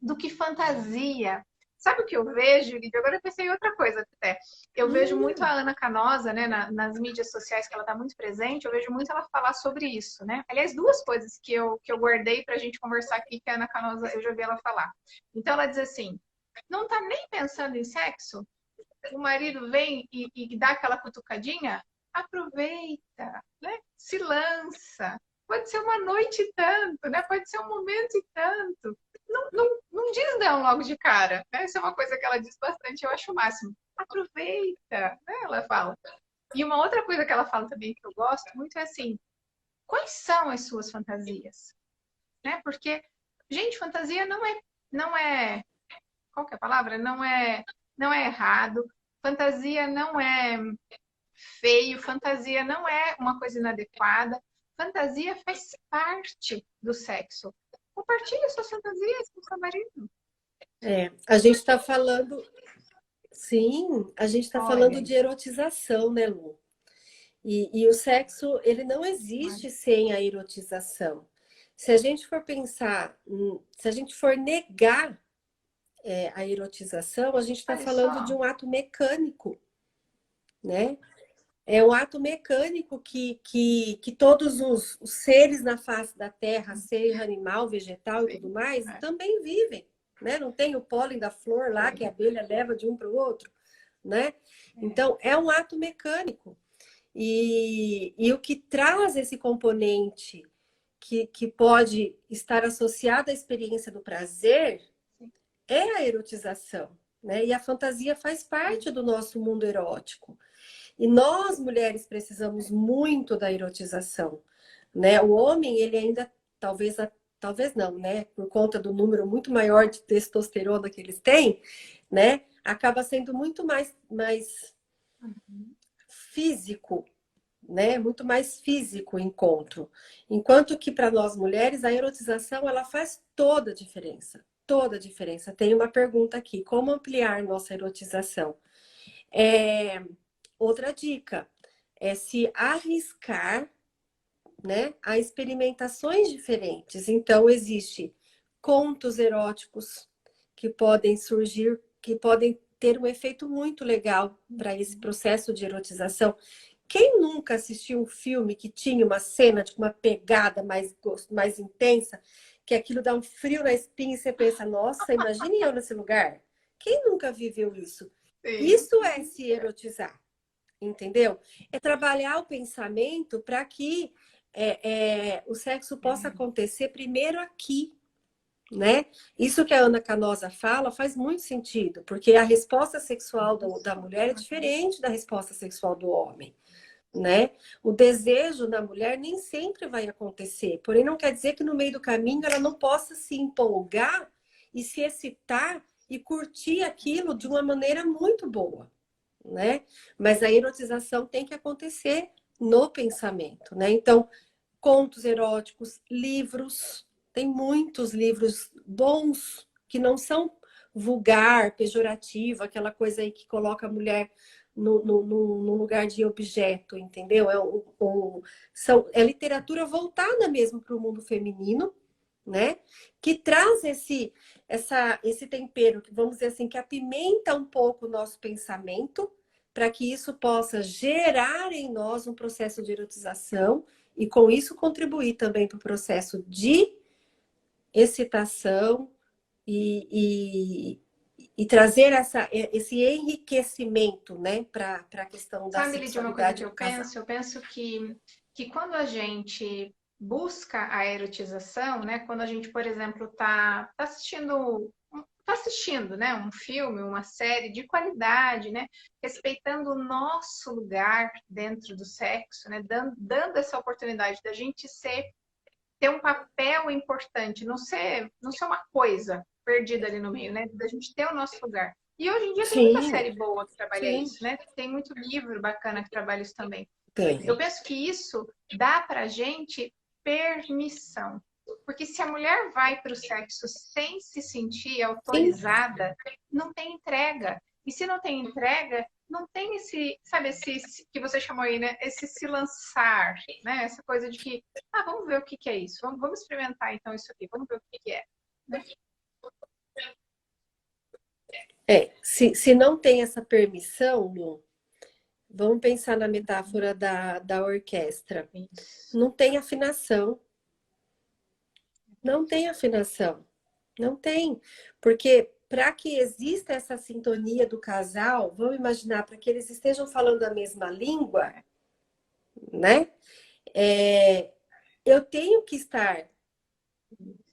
Speaker 1: do que fantasia. Sabe o que eu vejo, Lid? Agora eu pensei em outra coisa até. Eu vejo muito a Ana Canosa, né, nas mídias sociais que ela está muito presente, eu vejo muito ela falar sobre isso, né? Aliás, duas coisas que eu guardei para a gente conversar aqui, que a Ana Canosa, eu já vi ela falar. Então ela diz assim, não tá nem pensando em sexo? O marido vem e dá aquela cutucadinha? Aproveita, né? Se lança. Pode ser uma noite e tanto, né? Pode ser um momento e tanto. Não diz não logo de cara. Né? Essa é uma coisa que ela diz bastante, eu acho o máximo. Aproveita, né? Ela fala. E uma outra coisa que ela fala também que eu gosto muito é assim, quais são as suas fantasias? Né? Porque, gente, fantasia não é, qual que é a palavra? Não é errado. Fantasia não é feio, fantasia não é uma coisa inadequada. Fantasia faz parte do sexo. Compartilhe suas fantasias com seu marido.
Speaker 2: A gente está falando... Sim, a gente está falando de erotização, né, Lu? E o sexo, ele não existe sem a erotização. Se a gente for pensar, se a gente for negar a erotização, a gente está falando de um ato mecânico, né? É um ato mecânico que todos os seres na face da Terra, seja animal, vegetal e tudo mais, também vivem, né? Não tem o pólen da flor lá que a abelha leva de um para o outro, né? Então, é um ato mecânico. E o que traz esse componente que pode estar associado à experiência do prazer é a erotização, né? E a fantasia faz parte do nosso mundo erótico. E nós, mulheres, precisamos muito da erotização, né? O homem, ele ainda, talvez não, né? Por conta do número muito maior de testosterona que eles têm, né? Acaba sendo muito mais físico, né? Muito mais físico o encontro. Enquanto que para nós mulheres, a erotização, ela faz toda a diferença. Toda a diferença. Tem uma pergunta aqui, como ampliar nossa erotização? Outra dica é se arriscar né, a experimentações diferentes. Então, existe contos eróticos que podem surgir, que podem ter um efeito muito legal para esse processo de erotização. Quem nunca assistiu um filme que tinha uma cena de uma pegada mais intensa, que aquilo dá um frio na espinha e você pensa, nossa, imagine eu nesse lugar. Quem nunca viveu isso?
Speaker 1: Sim.
Speaker 2: Isso é se erotizar, entendeu? É trabalhar o pensamento para que o sexo possa acontecer primeiro aqui, né? Isso que a Ana Canosa fala faz muito sentido, porque a resposta sexual da mulher é diferente da resposta sexual do homem, né? O desejo da mulher nem sempre vai acontecer, porém não quer dizer que no meio do caminho ela não possa se empolgar e se excitar e curtir aquilo de uma maneira muito boa, né? Mas a erotização tem que acontecer no pensamento, né? Então, contos eróticos, livros, tem muitos livros bons que não são vulgar, pejorativo, aquela coisa aí que coloca a mulher no lugar de objeto, entendeu? É literatura voltada mesmo para o mundo feminino, né? Que traz esse tempero, que vamos dizer assim, que apimenta um pouco o nosso pensamento, para que isso possa gerar em nós um processo de erotização e com isso contribuir também para o processo de excitação e trazer esse enriquecimento, né, para a questão da
Speaker 1: Sabe, Lídia, uma coisa que
Speaker 2: sexualidade
Speaker 1: eu
Speaker 2: do casal.
Speaker 1: penso? Eu penso que quando a gente busca a erotização, né? Quando a gente, por exemplo, tá assistindo, né, um filme, uma série de qualidade, né, respeitando o nosso lugar dentro do sexo, né, dando essa oportunidade da gente ter um papel importante, não ser uma coisa perdida ali no meio, né, da gente ter o nosso lugar. E hoje em dia tem muita
Speaker 2: Sim,
Speaker 1: série boa que trabalha
Speaker 2: sim,
Speaker 1: isso, né? Tem muito livro bacana que trabalha isso também. Eu
Speaker 2: tem.
Speaker 1: penso que isso dá pra gente permissão. Porque se a mulher vai para o sexo sem se sentir
Speaker 2: Sim,
Speaker 1: autorizada, não tem entrega. E se não tem entrega, não tem sabe, esse que você chamou aí, né? Esse se lançar, né? Essa coisa de que, vamos ver o que que é isso. Vamos experimentar então isso aqui. Vamos ver o que que é. Né?
Speaker 2: se não tem essa permissão, Lu, vamos pensar na metáfora da orquestra. Não tem afinação. Não tem afinação. Não tem. Porque para que exista essa sintonia do casal, vamos imaginar, para que eles estejam falando a mesma língua, né? Eu tenho que estar,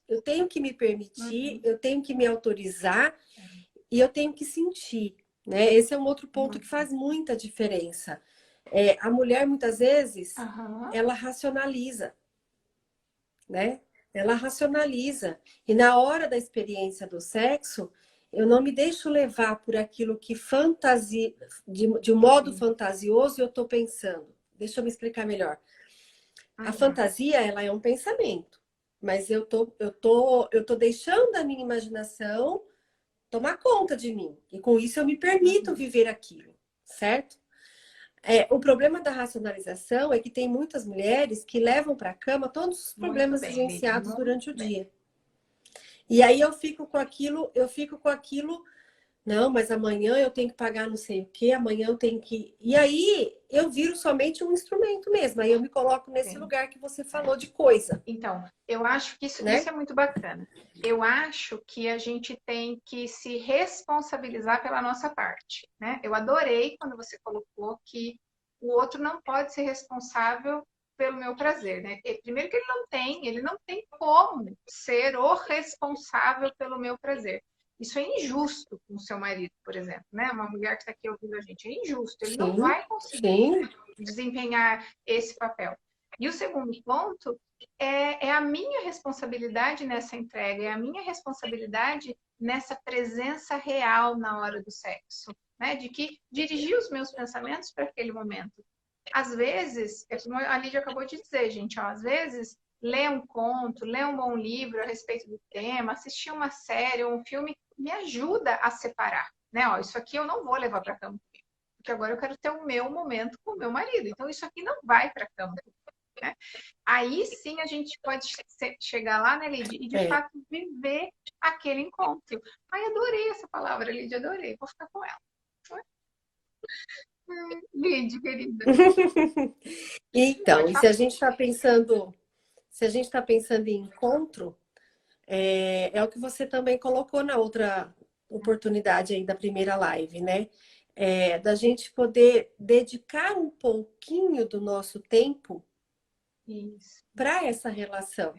Speaker 2: eu tenho que me permitir, eu tenho que me autorizar e eu tenho que sentir, né? Esse é um outro ponto que faz muita diferença. A mulher, muitas vezes, ela racionaliza, né? Ela racionaliza. E na hora da experiência do sexo, eu não me deixo levar por aquilo que fantasia, de um modo fantasioso, eu estou pensando. Deixa eu me explicar melhor. A fantasia, ela é um pensamento, mas eu tô deixando a minha imaginação tomar conta de mim. E com isso eu me permito viver aquilo, certo? O problema da racionalização é que tem muitas mulheres que levam para a cama todos os problemas vivenciados durante o dia. E aí eu fico com aquilo, não, mas amanhã eu tenho que pagar não sei o quê, amanhã eu tenho que. E aí eu viro somente um instrumento mesmo. Aí eu me coloco nesse lugar que você falou de coisa.
Speaker 1: Então, eu acho que isso,
Speaker 2: né?
Speaker 1: isso é muito bacana. Eu acho que a gente tem que se responsabilizar pela nossa parte, né? Eu adorei quando você colocou que o outro não pode ser responsável pelo meu prazer, né? Primeiro que ele não tem como ser o responsável pelo meu prazer. Isso é injusto com o seu marido, por exemplo, né? Uma mulher que está aqui ouvindo a gente, é injusto. Ele não vai conseguir desempenhar esse papel. E o segundo ponto é a minha responsabilidade nessa entrega, é a minha responsabilidade nessa presença real na hora do sexo, né? De que dirigir os meus pensamentos para aquele momento. Às vezes, é como a Lídia acabou de dizer, gente, ó, às vezes ler um conto, ler um bom livro a respeito do tema, assistir uma série ou um filme me ajuda a separar, né? Ó, isso aqui eu não vou levar para a cama comigo, porque agora eu quero ter o meu momento com o meu marido. Então isso aqui não vai para a cama. né? Aí sim a gente pode chegar lá, né, Lídia, e de fato viver aquele encontro. Ai, adorei essa palavra, Lídia, adorei. Vou ficar com ela. Lídia, querida.
Speaker 2: Então, e se a gente está pensando, se a gente está pensando em encontro, é o que você também colocou na outra oportunidade aí da primeira live, né? Da gente poder dedicar um pouquinho do nosso tempo para essa relação,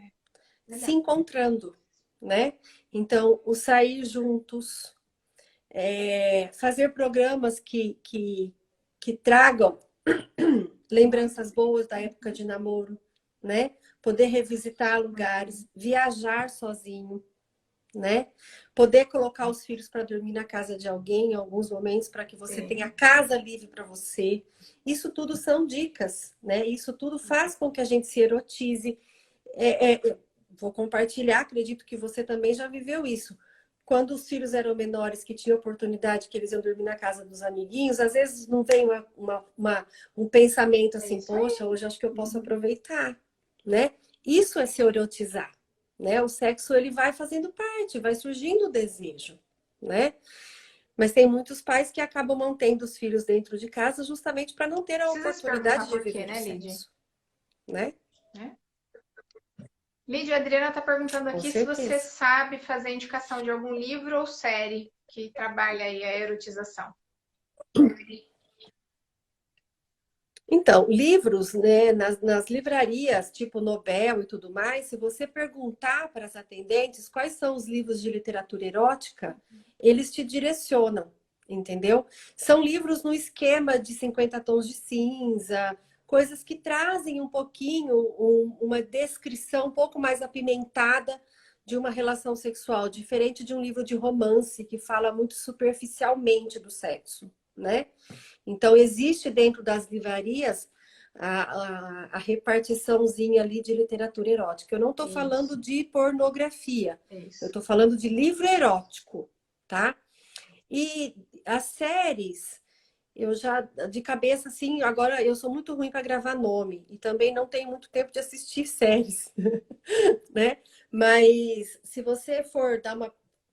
Speaker 2: se encontrando, né? Então, o sair juntos, fazer programas que tragam lembranças boas da época de namoro, né? Poder revisitar lugares, viajar sozinho, né? Poder colocar os filhos para dormir na casa de alguém em alguns momentos para que você tenha casa livre para você. Isso tudo são dicas, né? Isso tudo faz com que a gente se erotize. Vou compartilhar, acredito que você também já viveu isso. Quando os filhos eram menores, que tinha oportunidade que eles iam dormir na casa dos amiguinhos, às vezes não vem um pensamento assim, poxa, hoje acho que eu posso aproveitar, né? Isso é se erotizar, né? O sexo, ele vai fazendo parte, vai surgindo o desejo, né? Mas tem muitos pais que acabam mantendo os filhos dentro de casa justamente para não ter a oportunidade de viver o sexo, né?
Speaker 1: Lídia, a Adriana está perguntando aqui se
Speaker 2: certeza.
Speaker 1: você sabe fazer indicação de algum livro ou série que trabalha aí a erotização.
Speaker 2: Então, livros, né, nas livrarias, tipo Nobel e tudo mais, se você perguntar para as atendentes quais são os livros de literatura erótica, eles te direcionam, entendeu? São livros no esquema de 50 tons de cinza, coisas que trazem um pouquinho, uma descrição um pouco mais apimentada de uma relação sexual, diferente de um livro de romance que fala muito superficialmente do sexo, né? Então, existe dentro das livrarias a repartiçãozinha ali de literatura erótica. Eu não estou falando de pornografia, eu estou falando de livro erótico, tá? E as séries, eu já, de cabeça, assim, agora eu sou muito ruim para gravar nome e também não tenho muito tempo de assistir séries, né? Mas se você for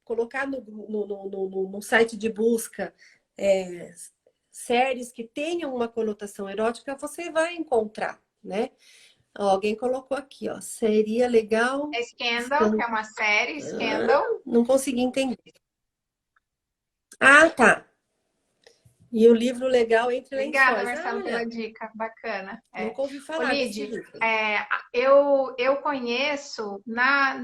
Speaker 2: colocar no site de busca séries que tenham uma conotação erótica, você vai encontrar, né? Alguém colocou aqui, ó, seria legal...
Speaker 1: É Scandal, que é uma série, Scandal.
Speaker 2: Não consegui entender. Ah, tá. E o livro legal Entre
Speaker 1: Obrigada,
Speaker 2: Lençóis.
Speaker 1: Marcelo, pela dica. Bacana.
Speaker 2: Nunca ouvi falar desse livro.
Speaker 1: Eu conheço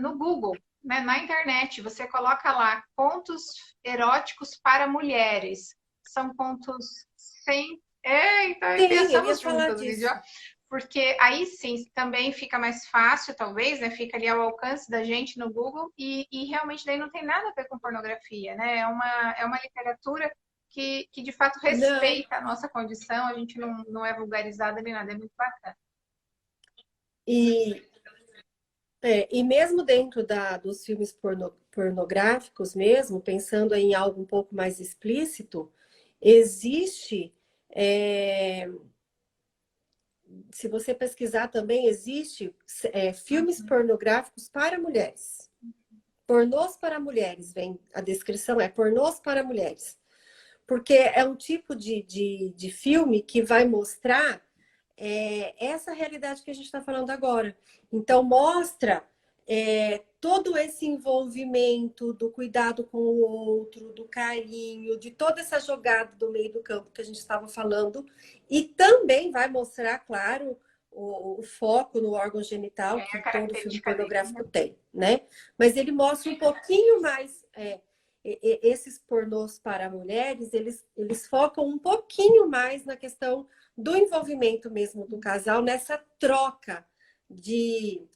Speaker 1: no Google, né, na internet. Você coloca lá contos eróticos para mulheres. São contos sem... Eita,
Speaker 2: Sim,
Speaker 1: pensamos juntas, Lídia. Porque aí sim, também fica mais fácil, talvez, né? Fica ali ao alcance da gente no Google e realmente daí não tem nada a ver com pornografia, né? É uma literatura que de fato respeita a nossa condição, a gente não é vulgarizada nem nada, é muito bacana.
Speaker 2: E mesmo dentro dos filmes pornográficos mesmo, pensando em algo um pouco mais explícito, existe... se você pesquisar também, existe filmes pornográficos para mulheres. Pornôs para mulheres, vem a descrição, pornôs para mulheres. Porque é um tipo de filme que vai mostrar essa realidade que a gente está falando agora. Então, mostra todo esse envolvimento do cuidado com o outro, do carinho, de toda essa jogada do meio do campo que a gente estava falando. E também vai mostrar, claro, o foco no órgão genital que todo filme pornográfico tem, né? Mas ele mostra um pouquinho mais... esses pornôs para mulheres, eles focam um pouquinho mais na questão do envolvimento mesmo do casal, nessa troca de...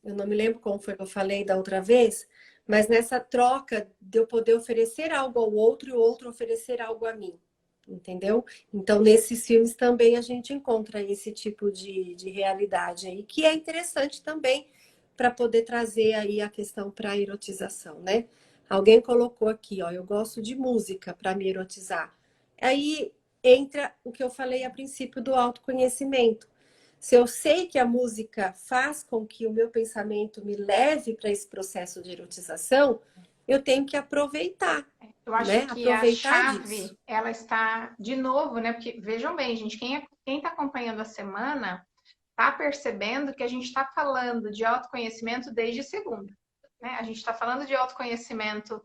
Speaker 2: eu não me lembro como foi que eu falei da outra vez, mas nessa troca de eu poder oferecer algo ao outro e o outro oferecer algo a mim, entendeu? Então, nesses filmes também a gente encontra esse tipo de realidade aí, que é interessante também para poder trazer aí a questão para a erotização, né? Alguém colocou aqui, ó, eu gosto de música para me erotizar. Aí entra o que eu falei a princípio do autoconhecimento. Se eu sei que a música faz com que o meu pensamento me leve para esse processo de erotização, eu tenho que aproveitar,
Speaker 1: Eu acho
Speaker 2: né?
Speaker 1: que a
Speaker 2: Aproveitar
Speaker 1: chave,
Speaker 2: disso.
Speaker 1: ela está de novo, né? Porque vejam bem, gente, quem está acompanhando a semana está percebendo que a gente está falando de autoconhecimento desde segunda, né? A gente está falando de autoconhecimento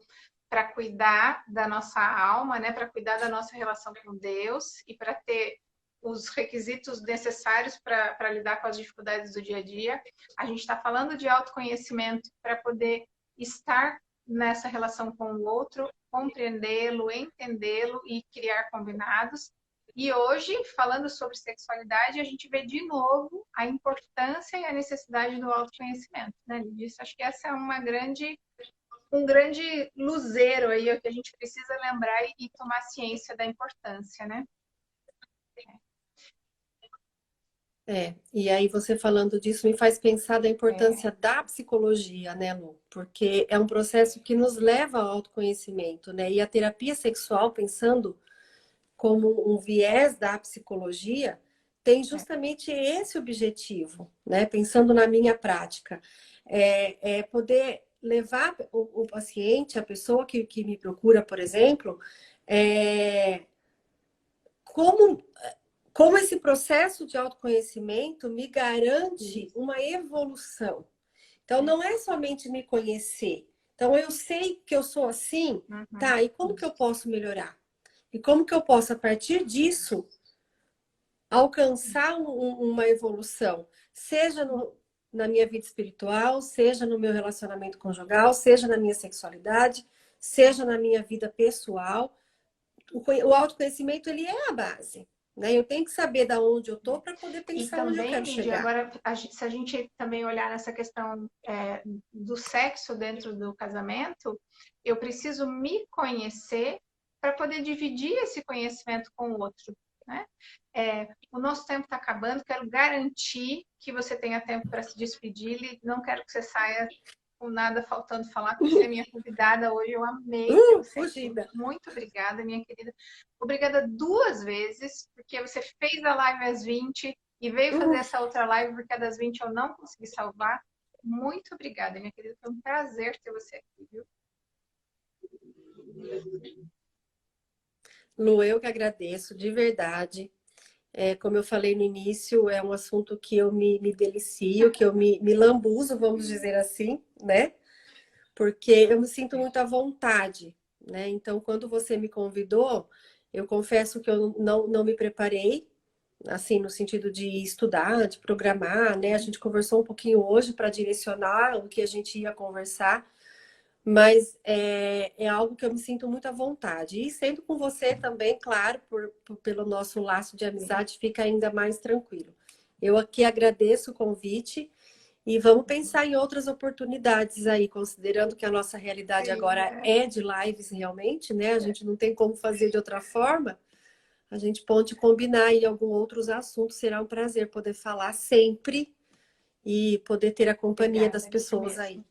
Speaker 1: para cuidar da nossa alma, né? Para cuidar da nossa relação com Deus e para ter os requisitos necessários para lidar com as dificuldades do dia a dia. A gente está falando de autoconhecimento para poder estar nessa relação com o outro, compreendê-lo, entendê-lo e criar combinados. E hoje, falando sobre sexualidade, a gente vê de novo a importância e a necessidade do autoconhecimento, né, Lidia? Acho que essa é um grande luzeiro aí, que a gente precisa lembrar e tomar ciência da importância, né?
Speaker 2: E aí você falando disso me faz pensar da
Speaker 1: É,
Speaker 2: importância da psicologia, né, Lu? Porque é um processo que nos leva ao autoconhecimento, né? E a terapia sexual, pensando como um viés da psicologia, tem
Speaker 1: é,
Speaker 2: justamente esse objetivo, né? Pensando na minha prática, é poder levar o paciente, a pessoa que me procura, por exemplo, é, como como esse processo de autoconhecimento me garante uma evolução. Então,
Speaker 1: é.
Speaker 2: não é somente me conhecer. Então, eu sei que eu sou assim,
Speaker 1: Uhum.
Speaker 2: tá? E como que eu posso melhorar? E como que eu posso, a partir disso, alcançar uma evolução? Seja na minha vida espiritual, seja no meu relacionamento conjugal, seja na minha sexualidade, seja na minha vida pessoal. O autoconhecimento, ele é a base, né? Eu tenho que saber da onde eu tô para poder
Speaker 1: E
Speaker 2: pensar onde eu
Speaker 1: também,
Speaker 2: quero
Speaker 1: Lídia,
Speaker 2: chegar.
Speaker 1: agora, se a gente também olhar nessa questão do sexo dentro do casamento, eu preciso me conhecer para poder dividir esse conhecimento com o outro, né? O nosso tempo está acabando, quero garantir que você tenha tempo para se despedir, não quero que você saia com nada faltando falar, por ser minha convidada hoje. Eu amei ter você aqui.
Speaker 2: Fugida.
Speaker 1: Muito obrigada, minha querida. Obrigada duas vezes, porque você fez a live às 20 e veio fazer essa outra live, porque a das 20 eu não consegui salvar. Muito obrigada, minha querida. Foi um prazer ter você aqui, viu?
Speaker 2: Lu, eu que agradeço, de verdade. Como eu falei no início, é um assunto que eu me delicio, que eu me lambuzo, vamos dizer assim, né? Porque eu me sinto muito à vontade, né? Então, quando você me convidou, eu confesso que eu não me preparei, assim, no sentido de estudar, de programar, né? A gente conversou um pouquinho hoje para direcionar o que a gente ia conversar, mas é algo que eu me sinto muito à vontade. E sendo com você também, claro, pelo nosso laço de amizade, fica ainda mais tranquilo. Eu aqui agradeço o convite e vamos pensar em outras oportunidades aí, considerando que a nossa realidade
Speaker 1: Sim,
Speaker 2: agora é de lives realmente, né? A gente não tem como fazer de outra forma. A gente pode combinar aí alguns outros assuntos. Será um prazer poder falar sempre e poder ter a companhia das
Speaker 1: obrigada, isso
Speaker 2: pessoas aí.
Speaker 1: mesmo.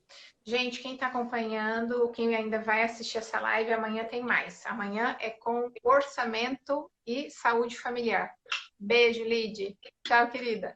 Speaker 1: Gente, quem está acompanhando, quem ainda vai assistir essa live, amanhã tem mais. Amanhã é com orçamento e saúde familiar. Beijo, Lid. Tchau, querida.